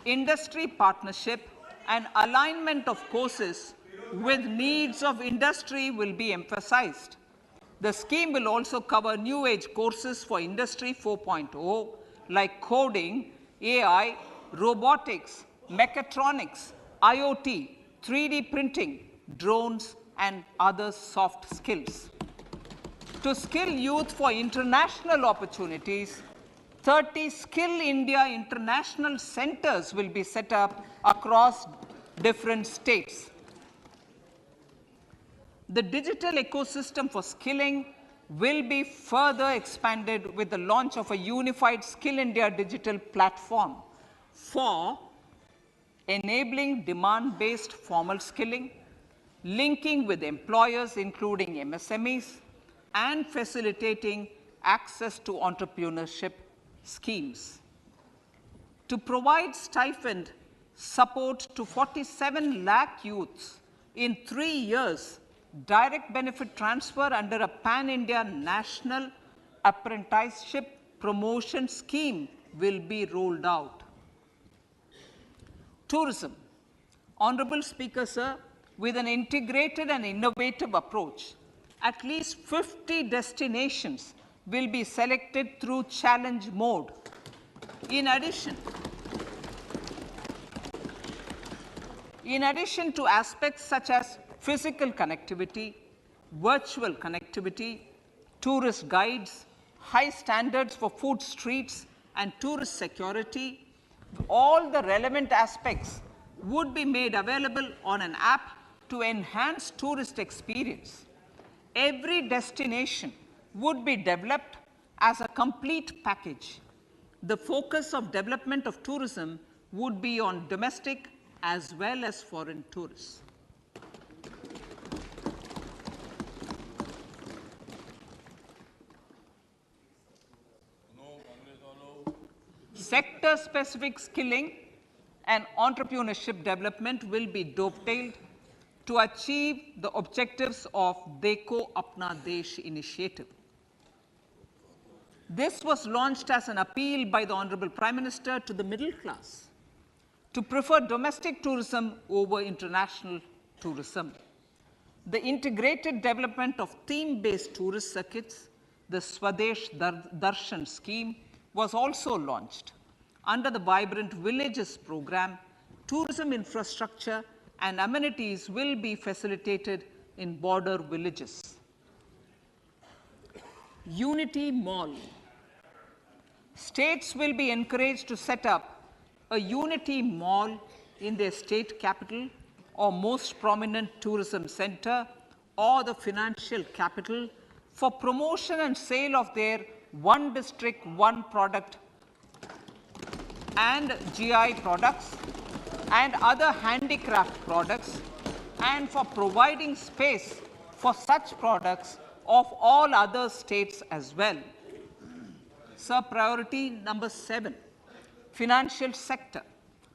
industry partnership, and alignment of courses with needs of industry will be emphasized. The scheme will also cover new age courses for Industry 4.0 like coding, AI, robotics, mechatronics, IoT, 3D printing, drones, and other soft skills. To skill youth for international opportunities, 30 Skill India International Centers will be set up across different states. The digital ecosystem for skilling will be further expanded with the launch of a unified Skill India digital platform for enabling demand-based formal skilling, linking with employers including MSMEs, and facilitating access to entrepreneurship schemes. To provide stipend support to 47 lakh youths in 3 years, direct benefit transfer under a pan-India national apprenticeship promotion scheme will be rolled out. Tourism. Honorable Speaker, sir, with an integrated and innovative approach, at least 50 destinations will be selected through challenge mode. In addition to aspects such as physical connectivity, virtual connectivity, tourist guides, high standards for food streets, and tourist security, all the relevant aspects would be made available on an app to enhance tourist experience. Every destination would be developed as a complete package. The focus of development of tourism would be on domestic as well as foreign tourists. Sector-specific skilling and entrepreneurship development will be dovetailed to achieve the objectives of Dekho Apna Desh initiative. This was launched as an appeal by the Honorable Prime Minister to the middle class to prefer domestic tourism over international tourism. The integrated development of theme-based tourist circuits, the Swadesh Darshan scheme, was also launched. Under the Vibrant Villages program, tourism infrastructure and amenities will be facilitated in border villages. Unity Mall. States will be encouraged to set up a Unity Mall in their state capital or most prominent tourism center or the financial capital for promotion and sale of their one district, one product and GI products and other handicraft products, and for providing space for such products of all other states as well. Sir, priority number 7, financial sector.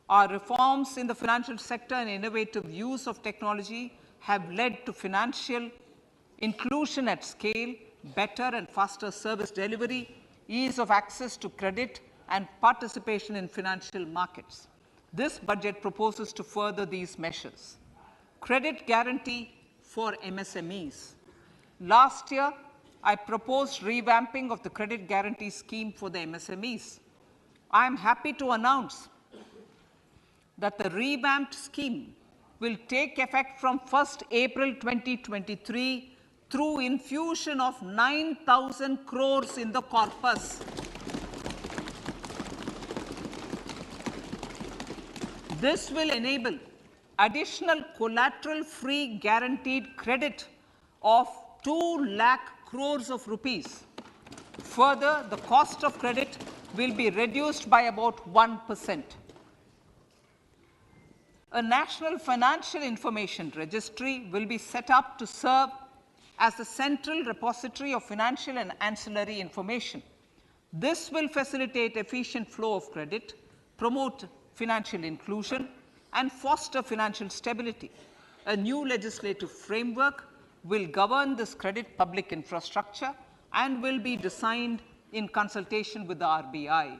Our reforms in the financial sector and innovative use of technology have led to financial inclusion at scale, better and faster service delivery, ease of access to credit, and participation in financial markets. This budget proposes to further these measures. Credit guarantee for MSMEs. Last year, I proposed revamping of the credit guarantee scheme for the MSMEs. I am happy to announce that the revamped scheme will take effect from 1st April 2023 through infusion of 9,000 crores in the corpus. This will enable additional collateral-free guaranteed credit of 2 lakh crores of rupees. Further, the cost of credit will be reduced by about 1%. A National Financial Information Registry will be set up to serve as the central repository of financial and ancillary information. This will facilitate efficient flow of credit, promote financial inclusion, and foster financial stability. A new legislative framework will govern this credit public infrastructure and will be designed in consultation with the RBI.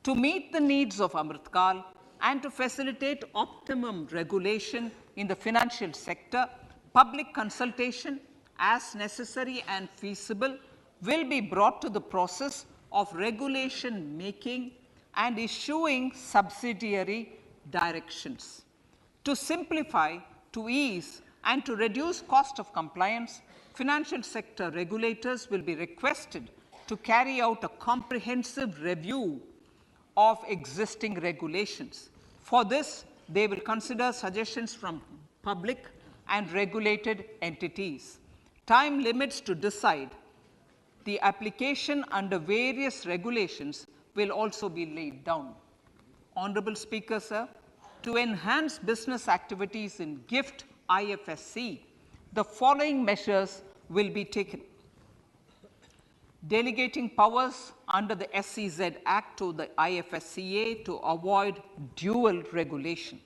To meet the needs of Amritkal and to facilitate optimum regulation in the financial sector, public consultation, as necessary and feasible, will be brought to the process of regulation making and issuing subsidiary directions. To simplify, to ease, and to reduce cost of compliance, financial sector regulators will be requested to carry out a comprehensive review of existing regulations. For this, they will consider suggestions from public and regulated entities. Time limits to decide the application under various regulations will also be laid down. Honorable Speaker, sir, to enhance business activities in GIFT IFSC, the following measures will be taken. Delegating powers under the SEZ Act to the IFSCA to avoid dual regulation.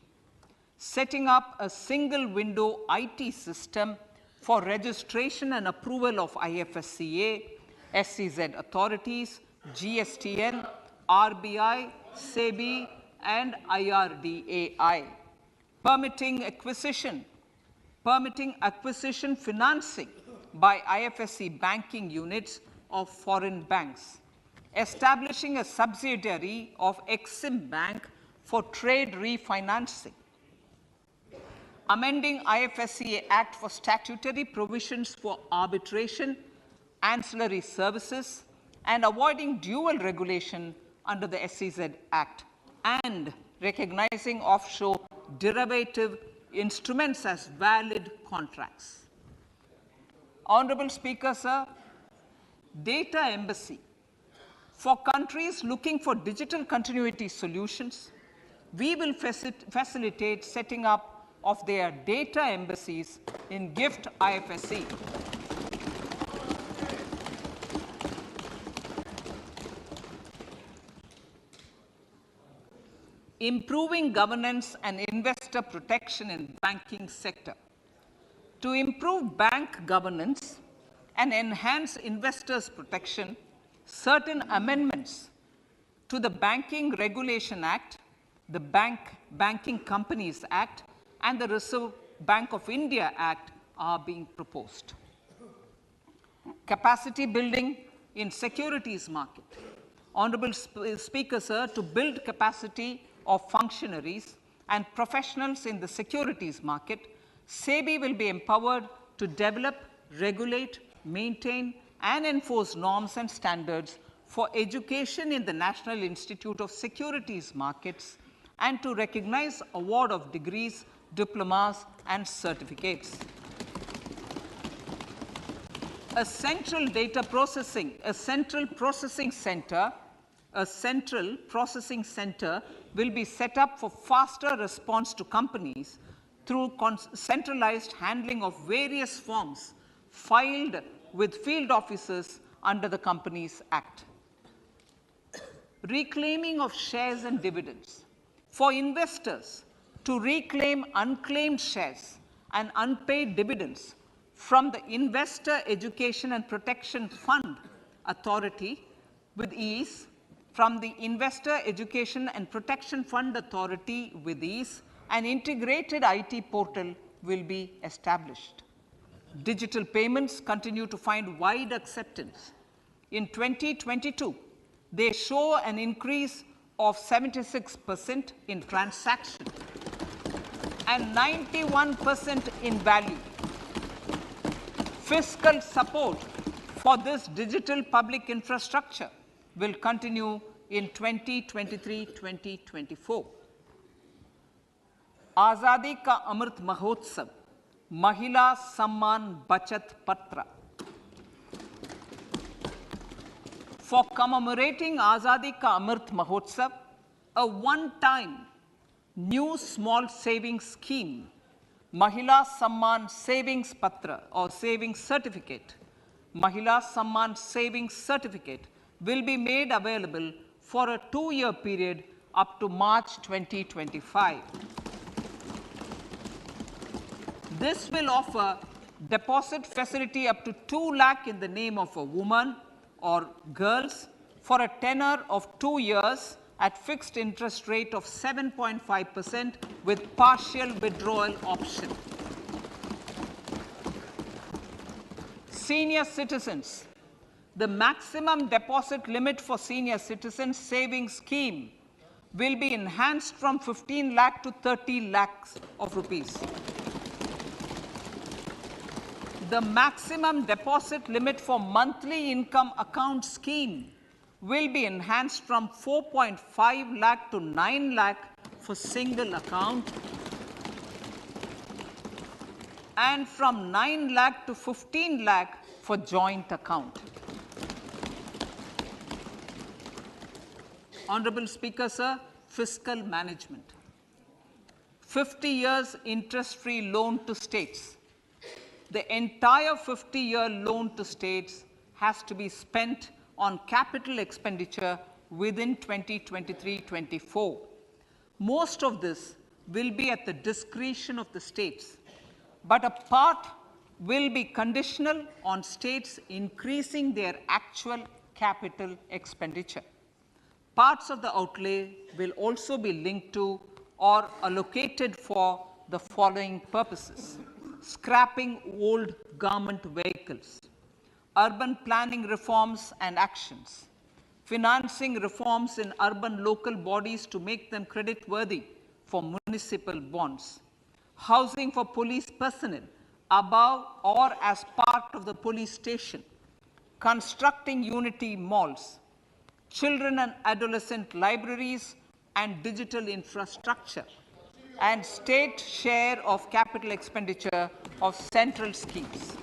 Setting up a single window IT system for registration and approval of IFSCA, SEZ authorities, GSTN, RBI, SEBI, and IRDAI. Permitting acquisition financing by IFSC banking units of foreign banks. Establishing a subsidiary of Exim Bank for trade refinancing. Amending IFSCA Act for statutory provisions for arbitration, ancillary services, and avoiding dual regulation under the SEZ Act, and recognizing offshore derivative instruments as valid contracts. Honorable Speaker, sir, data embassy. For countries looking for digital continuity solutions, we will facilitate setting up of their data embassies in GIFT IFSC. Improving governance and investor protection in banking sector. To improve bank governance and enhance investors' protection, certain amendments to the Banking Regulation Act, the Banking Companies Act, and the Reserve Bank of India Act are being proposed. Capacity building in securities market. Honorable Speaker, sir, to build capacity of functionaries and professionals in the securities market, SEBI will be empowered to develop, regulate, maintain, and enforce norms and standards for education in the National Institute of Securities Markets and to recognize award of degrees, diplomas, and certificates. A central processing center will be set up for faster response to companies through centralized handling of various forms filed with field officers under the Companies Act. Reclaiming of shares and dividends. For investors to reclaim unclaimed shares and unpaid dividends from the Investor Education and Protection Fund Authority with ease, from the Investor Education and Protection Fund Authority with ease, an integrated IT portal will be established. Digital payments continue to find wide acceptance. In 2022, they show an increase of 76% in transactions. and 91% in value. Fiscal support for this digital public infrastructure will continue in 2023-2024. आज़ादी का अमृत महोत्सव, महिला सम्मान बचत पत्र. For commemorating Azadi Ka Amrit Mahotsav, a one-time new small savings scheme, Mahila Samman Savings Patra or Savings Certificate, Mahila Samman Savings Certificate will be made available for a 2-year period up to March 2025. This will offer deposit facility up to 2 lakh in the name of a woman or girls for a tenure of 2 years at fixed interest rate of 7.5% with partial withdrawal option. Senior citizens. The maximum deposit limit for senior citizens savings scheme will be enhanced from 15 lakh to 30 lakhs of rupees. The maximum deposit limit for monthly income account scheme will be enhanced from 4.5 lakh to 9 lakh for single account and from 9 lakh to 15 lakh for joint account. Honorable Speaker, sir, fiscal management. 50 years interest-free loan to states. The entire 50-year loan to states has to be spent on capital expenditure within 2023-24. Most of this will be at the discretion of the states, but a part will be conditional on states increasing their actual capital expenditure. Parts of the outlay will also be linked to or allocated for the following purposes: scrapping old government vehicles, urban planning reforms and actions, financing reforms in urban local bodies to make them creditworthy for municipal bonds, housing for police personnel above or as part of the police station, constructing unity malls, children and adolescent libraries and digital infrastructure, and state share of capital expenditure of central schemes.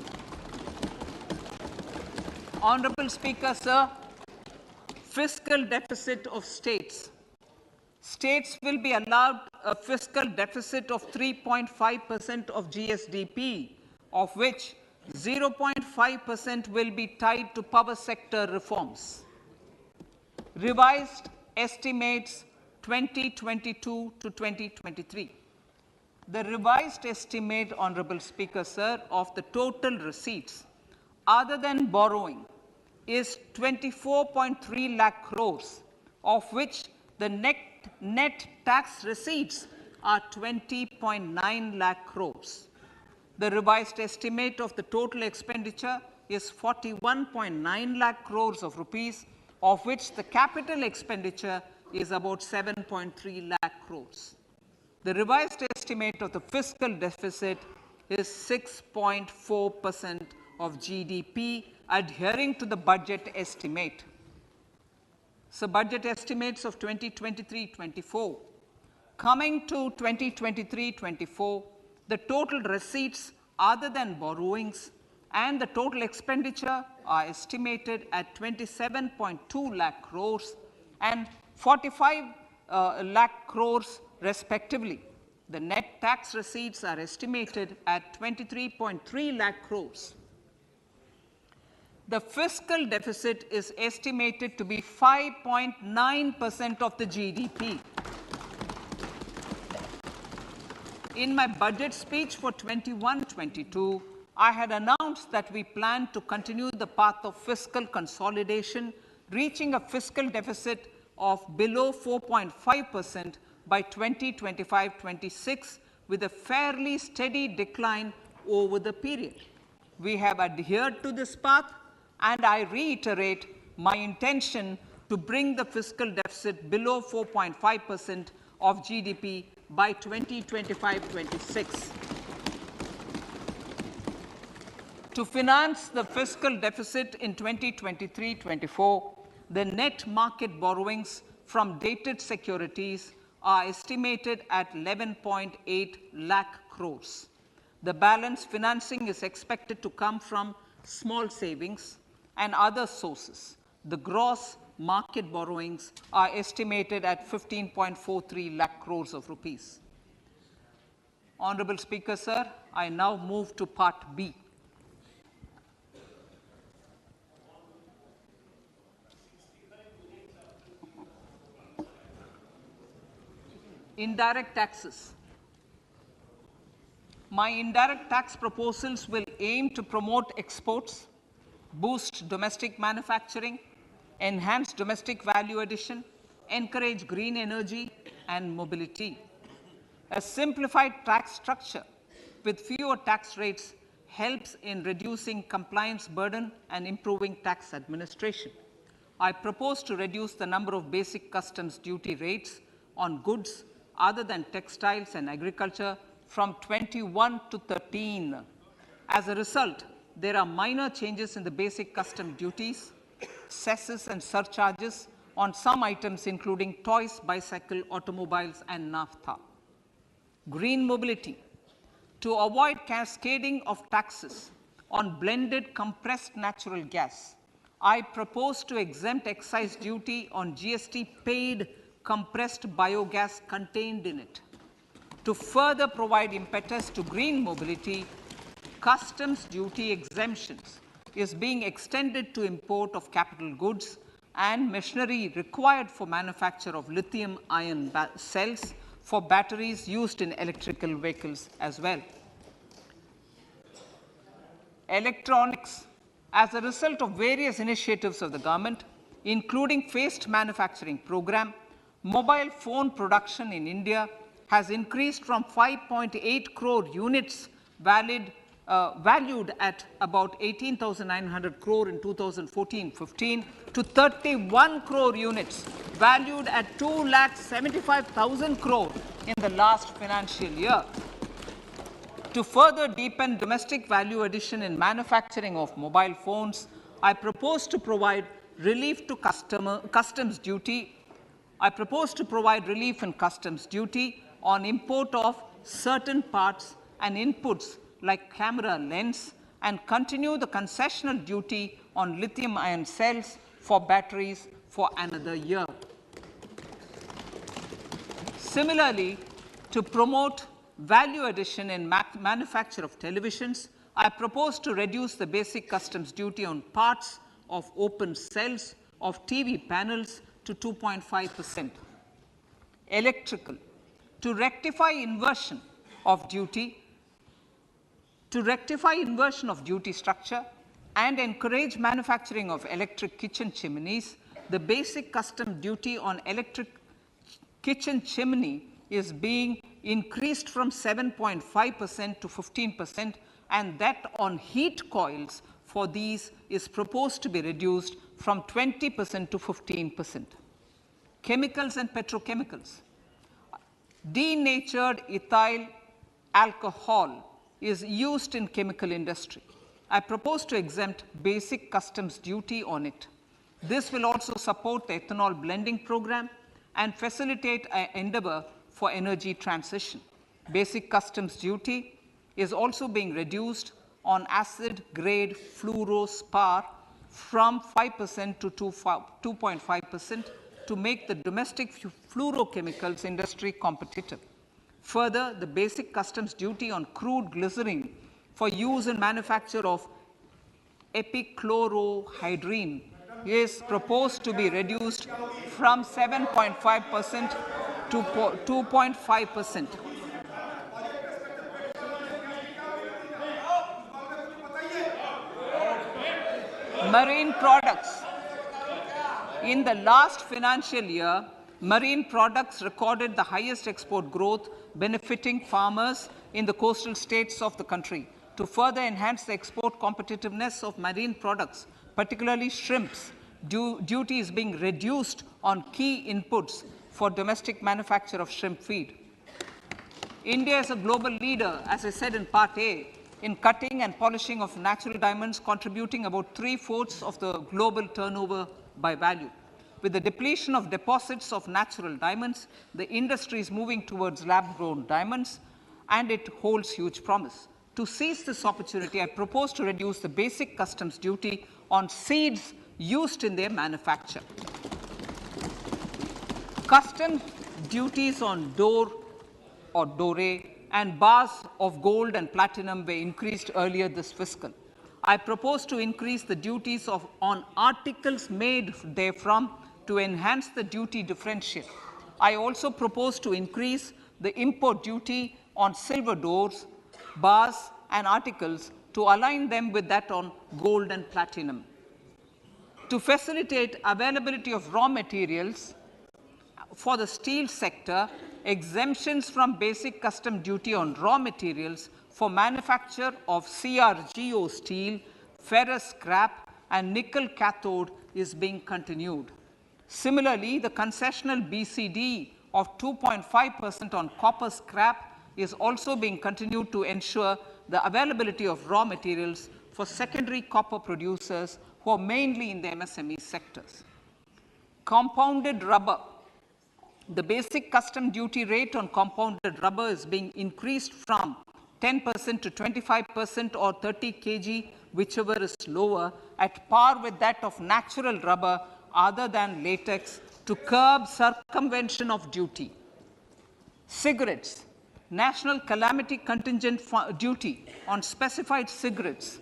Honorable Speaker, sir, fiscal deficit of states. States will be allowed a fiscal deficit of 3.5% of GSDP, of which 0.5% will be tied to power sector reforms. Revised estimates 2022 to 2023. The revised estimate, Honorable Speaker, sir, of the total receipts other than borrowing is 24.3 lakh crores, of which the net tax receipts are 20.9 lakh crores. The revised estimate of the total expenditure is 41.9 lakh crores of rupees, of which the capital expenditure is about 7.3 lakh crores. The revised estimate of the fiscal deficit is 6.4% of GDP, adhering to the budget estimate. So budget estimates of 2023-24. Coming to 2023-24, the total receipts other than borrowings and the total expenditure are estimated at 27.2 lakh crores and 45 lakh crores respectively. The net tax receipts are estimated at 23.3 lakh crores. The fiscal deficit is estimated to be 5.9% of the GDP. In my budget speech for 21-22, I had announced that we plan to continue the path of fiscal consolidation, reaching a fiscal deficit of below 4.5% by 2025-26, with a fairly steady decline over the period. We have adhered to this path, and I reiterate my intention to bring the fiscal deficit below 4.5% of GDP by 2025-26. To finance the fiscal deficit in 2023-24, the net market borrowings from dated securities are estimated at 11.8 lakh crores. The balance financing is expected to come from small savings and other sources. The gross market borrowings are estimated at 15.43 lakh crores of rupees. Honorable Speaker, sir, I now move to Part B. Indirect taxes. My indirect tax proposals will aim to promote exports, boost domestic manufacturing, enhance domestic value addition, encourage green energy and mobility. A simplified tax structure with fewer tax rates helps in reducing compliance burden and improving tax administration. I propose to reduce the number of basic customs duty rates on goods other than textiles and agriculture from 21 to 13. As a result, there are minor changes in the basic custom duties, cesses and surcharges on some items including toys, bicycle, automobiles and naphtha. Green mobility. To avoid cascading of taxes on blended compressed natural gas, I propose to exempt excise duty on GST paid compressed biogas contained in it. To further provide impetus to green mobility, customs duty exemptions is being extended to import of capital goods and machinery required for manufacture of lithium-ion cells for batteries used in electrical vehicles as well. Electronics. As a result of various initiatives of the government, including phased manufacturing program, mobile phone production in India has increased from 5.8 crore units valued at about 18,900 crore in 2014-15 to 31 crore units valued at 2,75,000 crore in the last financial year. To further deepen domestic value addition in manufacturing of mobile phones, I propose to provide relief to customs duty. I propose to provide relief in customs duty on import of certain parts and inputs like camera lens and continue the concessional duty on lithium-ion cells for batteries for another year. Similarly, to promote value addition in manufacture of televisions, I propose to reduce the basic customs duty on parts of open cells of TV panels to 2.5%. Electrical. To rectify inversion of duty structure and encourage manufacturing of electric kitchen chimneys, the basic custom duty on electric kitchen chimney is being increased from 7.5% to 15%, and that on heat coils for these is proposed to be reduced from 20% to 15%. Chemicals and petrochemicals. Denatured ethyl alcohol is used in chemical industry. I propose to exempt basic customs duty on it. This will also support the ethanol blending program and facilitate an endeavor for energy transition. Basic customs duty is also being reduced on acid-grade fluorospar from 5% to 2.5% to make the domestic fluorochemicals industry competitive. Further, the basic customs duty on crude glycerin for use in manufacture of epichlorohydrin is proposed to be reduced from 7.5% to 2.5%. Marine products. In the last financial year, marine products recorded the highest export growth, benefiting farmers in the coastal states of the country. To further enhance the export competitiveness of marine products, particularly shrimps, duty is being reduced on key inputs for domestic manufacture of shrimp feed. India is a global leader, as I said in Part A, in cutting and polishing of natural diamonds, contributing about 3/4 of the global turnover by value. With the depletion of deposits of natural diamonds, the industry is moving towards lab-grown diamonds, and it holds huge promise. To seize this opportunity, I propose to reduce the basic customs duty on seeds used in their manufacture. Customs duties on door or doré and bars of gold and platinum were increased earlier this fiscal. I propose to increase the duties on articles made therefrom to enhance the duty differential. I also propose to increase the import duty on silver doors, bars, and articles to align them with that on gold and platinum. To facilitate availability of raw materials for the steel sector, exemptions from basic custom duty on raw materials for manufacture of CRGO steel, ferrous scrap, and nickel cathode is being continued. Similarly, the concessional BCD of 2.5% on copper scrap is also being continued to ensure the availability of raw materials for secondary copper producers who are mainly in the MSME sectors. Compounded rubber. The basic custom duty rate on compounded rubber is being increased from 10% to 25% or 30 kg, whichever is lower, at par with that of natural rubber other than latex, to curb circumvention of duty. Cigarettes. National calamity contingent duty on specified cigarettes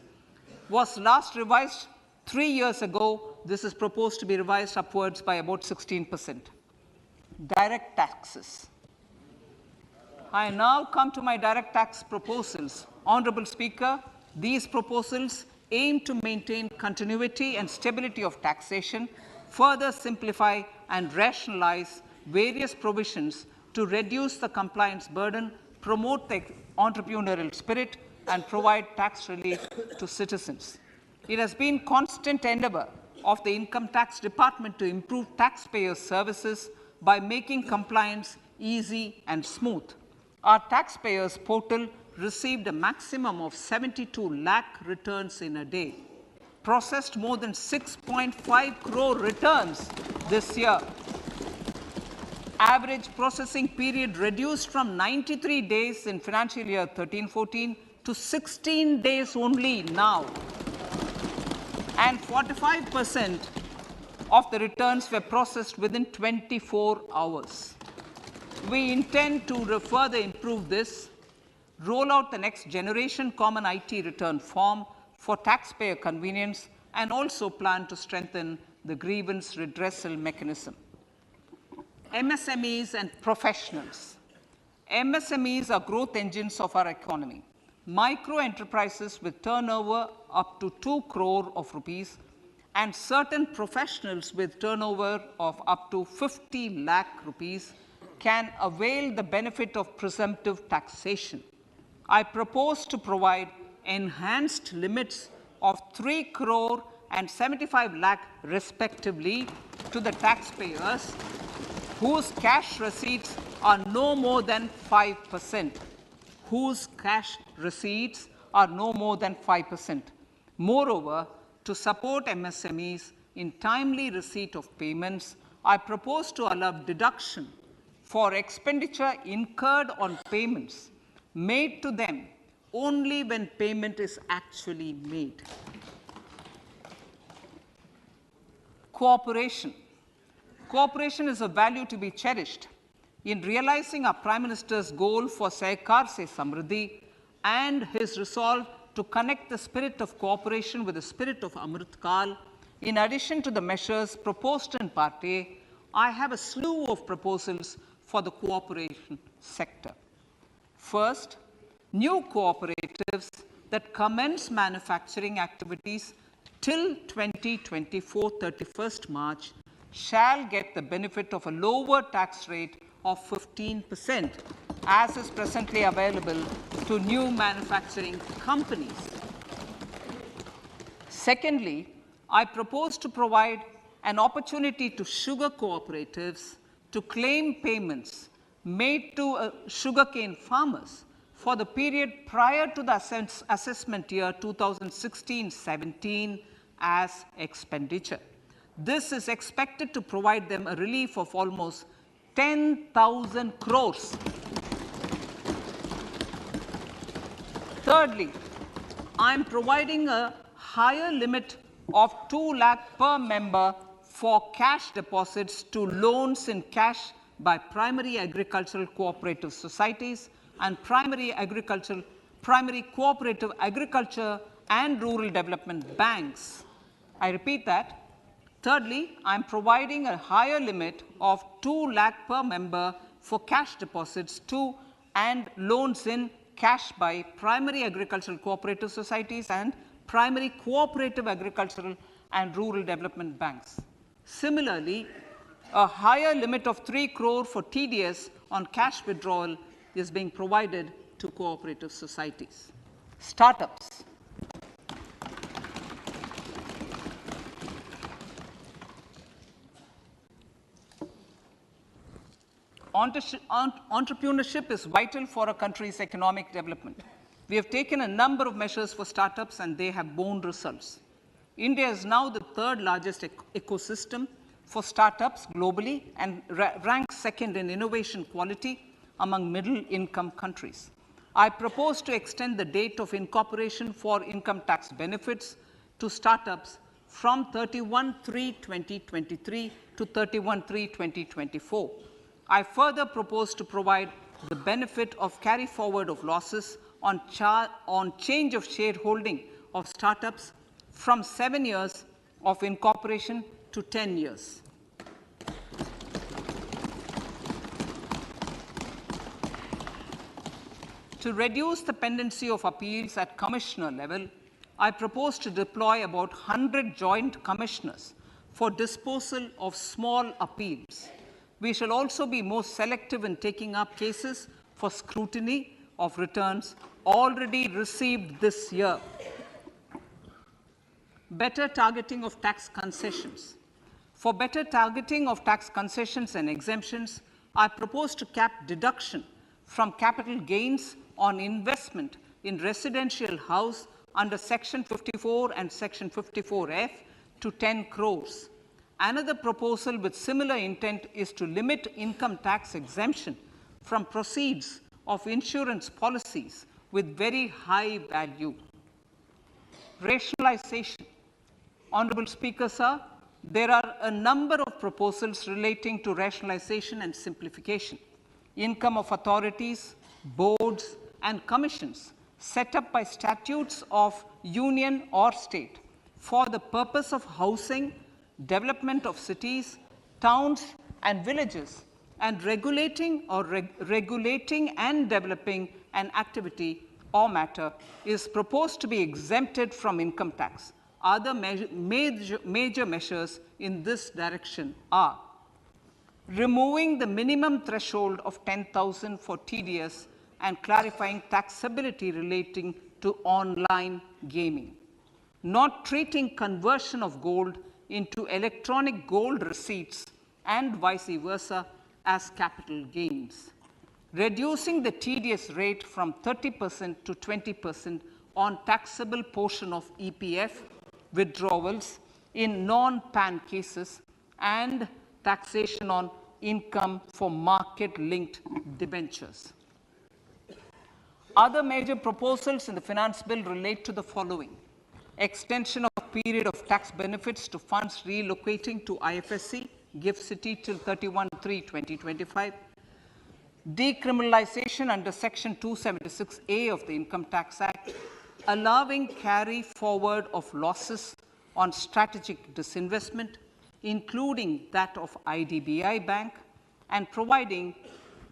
was last revised 3 years ago. This is proposed to be revised upwards by about 16%. Direct taxes. I now come to my direct tax proposals. Honorable Speaker, these proposals aim to maintain continuity and stability of taxation, further simplify and rationalize various provisions to reduce the compliance burden, promote the entrepreneurial spirit, and provide tax relief to citizens. It has been constant endeavor of the Income Tax Department to improve taxpayers' services by making compliance easy and smooth. Our taxpayers portal received a maximum of 72 lakh returns in a day, processed more than 6.5 crore returns this year. Average processing period reduced from 93 days in financial year 13-14 to 16 days only now. And 45% of the returns were processed within 24 hours. We intend to further improve this, roll out the next generation common IT return form for taxpayer convenience, and also plan to strengthen the grievance redressal mechanism. MSMEs and professionals. MSMEs are growth engines of our economy. Micro enterprises with turnover up to 2 crore of rupees and certain professionals with turnover of up to 50 lakh rupees can avail the benefit of presumptive taxation. I propose to provide enhanced limits of 3 crore and 75 lakh respectively to the taxpayers whose cash receipts are no more than 5%. Whose cash receipts are no more than 5%. Moreover, to support MSMEs in timely receipt of payments, I propose to allow deduction for expenditure incurred on payments made to them only when payment is actually made. Cooperation. Cooperation is a value to be cherished. In realizing our Prime Minister's goal for Sehkar Se Samriddhi and his resolve to connect the spirit of cooperation with the spirit of Amrit Kal, in addition to the measures proposed in Part A, I have a slew of proposals for the cooperation sector. First, new cooperatives that commence manufacturing activities till 2024, 31st March, shall get the benefit of a lower tax rate of 15%, as is presently available to new manufacturing companies. Secondly, I propose to provide an opportunity to sugar cooperatives to claim payments made to sugarcane farmers for the period prior to the assessment year 2016-17 as expenditure. This is expected to provide them a relief of almost 10,000 crores. Thirdly, I am providing a higher limit of 2 lakh per member for cash deposits to loans in cash by primary agricultural cooperative societies and primary cooperative agriculture and rural development banks. I repeat that. Thirdly, I am providing a higher limit of 2 lakh per member for cash deposits to and loans in cash by primary agricultural cooperative societies and primary cooperative agricultural and rural development banks. Similarly, a higher limit of 3 crore for TDS on cash withdrawal is being provided to cooperative societies. Startups. Entrepreneurship is vital for a country's economic development. We have taken a number of measures for startups and they have borne results. India is now the third largest ecosystem for startups globally and ranks second in innovation quality among middle-income countries. I propose to extend the date of incorporation for income tax benefits to startups from 31/3/2023 to 31/3/2024. I further propose to provide the benefit of carry forward of losses on change of shareholding of startups from 7 years of incorporation to 10 years. To reduce the pendency of appeals at commissioner level, I propose to deploy about 100 joint commissioners for disposal of small appeals. We shall also be more selective in taking up cases for scrutiny of returns already received this year. Better targeting of tax concessions. For better targeting of tax concessions and exemptions, I propose to cap deduction from capital gains on investment in residential house under Section 54 and Section 54F to 10 crores. Another proposal with similar intent is to limit income tax exemption from proceeds of insurance policies with very high value. Rationalization. Honorable Speaker, sir, there are a number of proposals relating to rationalization and simplification. Income of authorities, boards, and commissions set up by statutes of union or state for the purpose of housing, development of cities, towns, and villages, and regulating and developing an activity or matter is proposed to be exempted from income tax. Other major measures in this direction are removing the minimum threshold of 10,000 for TDS and clarifying taxability relating to online gaming, not treating conversion of gold into electronic gold receipts and vice versa as capital gains, reducing the TDS rate from 30% to 20% on taxable portion of EPF withdrawals in non-PAN cases, and taxation on income for market-linked debentures. Other major proposals in the finance bill relate to the following: extension of period of tax benefits to funds relocating to IFSC, GIFT City till 31/3/2025, decriminalization under Section 276A of the Income Tax Act, allowing carry forward of losses on strategic disinvestment, including that of IDBI Bank, and providing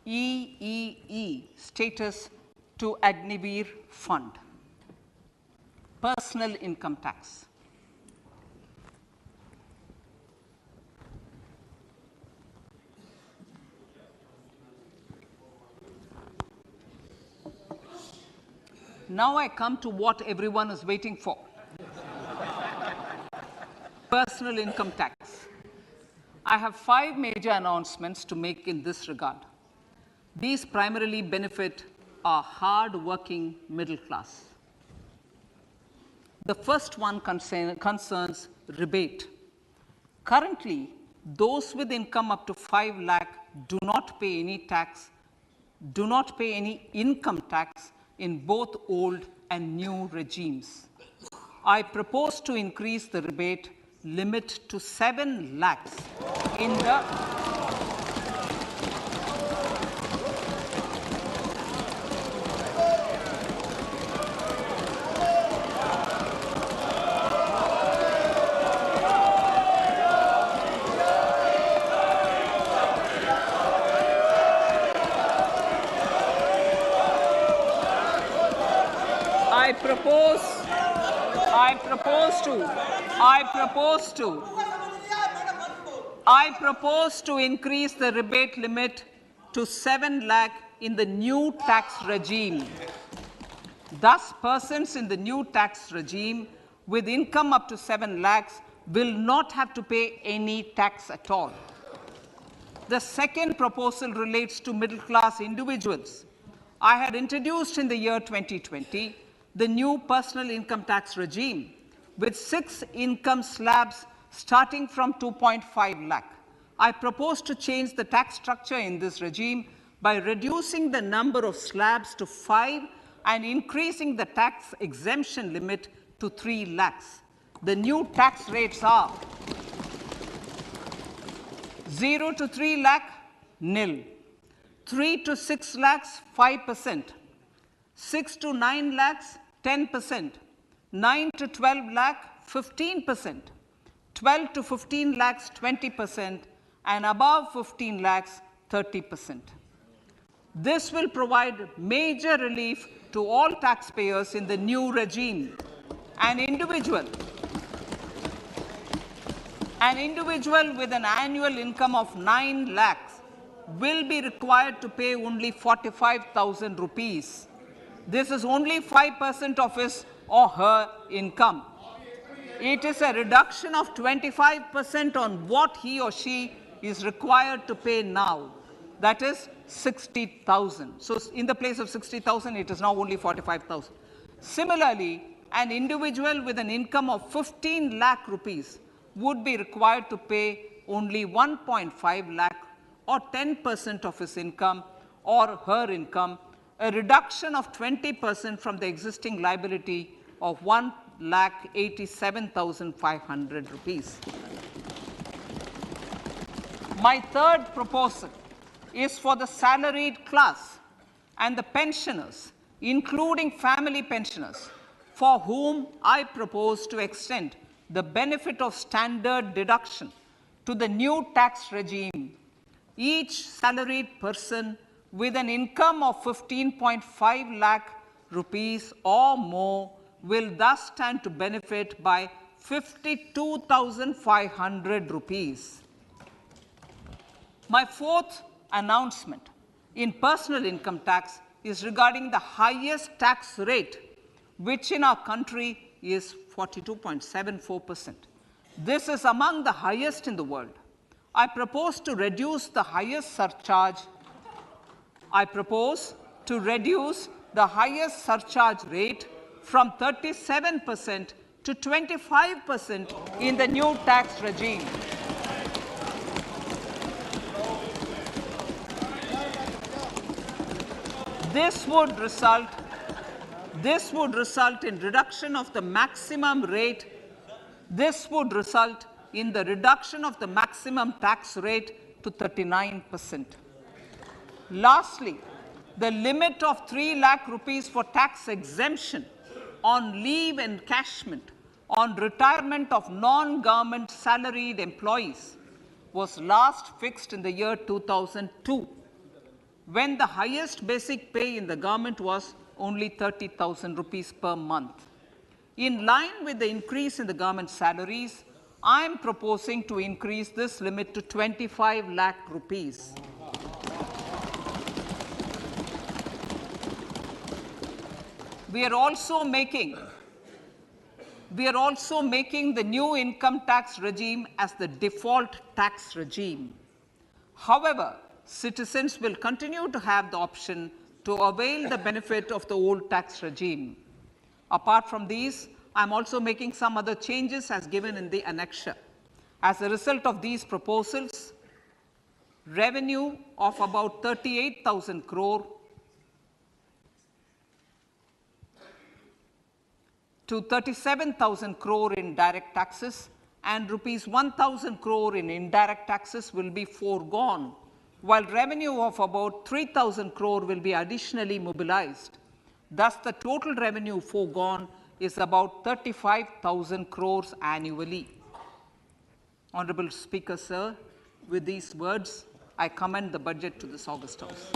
EEE status to Agnivir Fund. Personal income tax. Now I come to what everyone is waiting for. Personal income tax. I have 5 major announcements to make in this regard. These primarily benefit our hard-working middle class. The first one concerns rebate. Currently, those with income up to 5 lakh do not pay any income tax in both old and new regimes. I propose to increase the rebate limit to 7 lakhs in the I propose to increase the rebate limit to 7 lakh in the new tax regime. Thus, persons in the new tax regime with income up to 7 lakhs will not have to pay any tax at all. The second proposal relates to middle class individuals. I had introduced in the year 2020 the new personal income tax regime with 6 income slabs starting from 2.5 lakh. I propose to change the tax structure in this regime by reducing the number of slabs to 5 and increasing the tax exemption limit to 3 lakhs. The new tax rates are 0 to 3 lakh, nil. 3 to 6 lakhs, 5%. 6 to 9 lakhs, 10%. 9 to 12 lakh, 15%. 12 to 15 lakhs, 20%. And above 15 lakhs, 30%. This will provide major relief to all taxpayers in the new regime. An individual with an annual income of 9 lakhs will be required to pay only 45,000 rupees. This is only 5% of his or her income. It is a reduction of 25% on what he or she is required to pay now. That is 60,000. So in the place of 60,000, it is now only 45,000. Similarly, an individual with an income of 15 lakh rupees would be required to pay only 1.5 lakh or 10% of his income or her income, a reduction of 20% from the existing liability of 1,87,500 rupees. My third proposal is for the salaried class and the pensioners, including family pensioners, for whom I propose to extend the benefit of standard deduction to the new tax regime. Each salaried person with an income of 15.5 lakh rupees or more will thus stand to benefit by 52,500 rupees. My fourth announcement in personal income tax is regarding the highest tax rate, which in our country is 42.74%. This is among the highest in the world. I propose to reduce the highest surcharge rate from 37% to 25% in the new tax regime. This would result in reduction of the maximum rate. This would result in the reduction of the maximum tax rate to 39%. Lastly, the limit of 3 lakh rupees for tax exemption on leave encashment on retirement of non-government salaried employees was last fixed in the year 2002, when the highest basic pay in the government was only 30,000 rupees per month. In line with the increase in the government salaries, I am proposing to increase this limit to 25 lakh rupees. We are also making We are also making the new income tax regime as the default tax regime. However, citizens will continue to have the option to avail the benefit of the old tax regime. Apart from these, I am also making some other changes as given in the annexure. As a result of these proposals, revenue of about 38,000 crore to 37,000 crore in direct taxes and rupees 1,000 crore in indirect taxes will be foregone, while revenue of about 3,000 crore will be additionally mobilized. Thus, the total revenue foregone is about 35,000 crores annually. Honorable Speaker, sir, with these words, I commend the budget to this August House.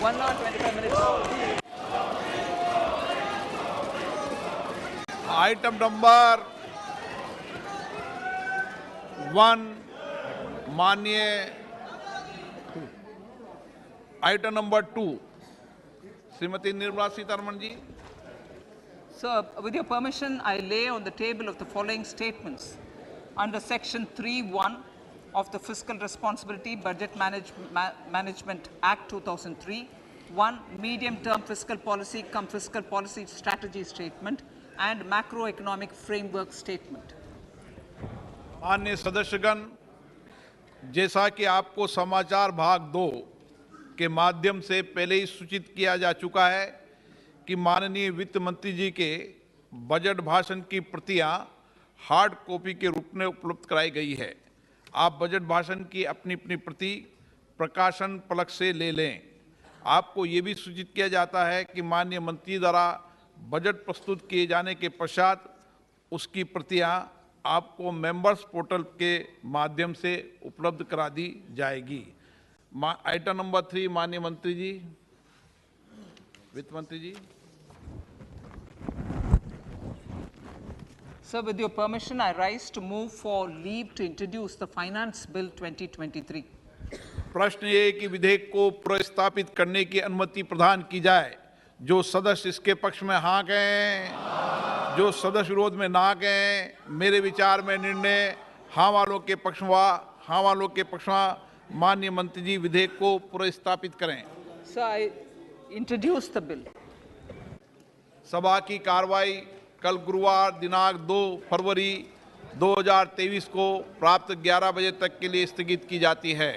One hour, 25 minutes. Item number 1, माननीय item number 2, Shrimati Nirmala Sitharaman ji. Sir, with your permission, I lay on the table of the following statements. Under Section 3(1) of the Fiscal Responsibility Budget Management Act 2003, 1. Medium-term fiscal policy cum fiscal policy strategy statement and macroeconomic framework statement. माननीय सदस्यगण, जैसा कि आपको समाचार भाग 2 के माध्यम से पहले ही सूचित किया जा चुका है कि माननीय वित्त मंत्री जी के बजट भाषण की प्रतियां हार्ड कॉपी के रूप में उपलब्ध कराई गई है. आप बजट भाषण की अपनी अपनी प्रति प्रकाशन पलक से ले लें. आपको ये भी सूचित किया जाता है कि माननीय मंत्री द्वारा बजट प्रस्तुत किए जाने के पश्चात उसकी प्रतियां आपको मेंबर्स पोर्टल के माध्यम से उपलब्ध करा दी जाएगी. आइटम नंबर 3, माननीय मंत्री जी, वित्त मंत्री जी. Sir, with your permission, I rise to move for leave to introduce the Finance Bill 2023. प्रश्न ये कि विधेयक को प्रस्तावित करने की अनुमति प्रदान की जाए. जो सदस्य इसके पक्ष में हाँ कहें, जो सदस्य विरोध में ना कहें. मेरे विचार में निर्णय हाँ वालों के पक्ष में, हाँ वालों के पक्ष में. माननीय मंत्री जी विधेयक को प्रस्तावित करें. Sir, I introduce the bill. सभा की कार्रवाई कल गुरुवार दिनांक 2 फरवरी 2023 को प्राप्त 11 बजे तक के लिए स्थगित की जाती है.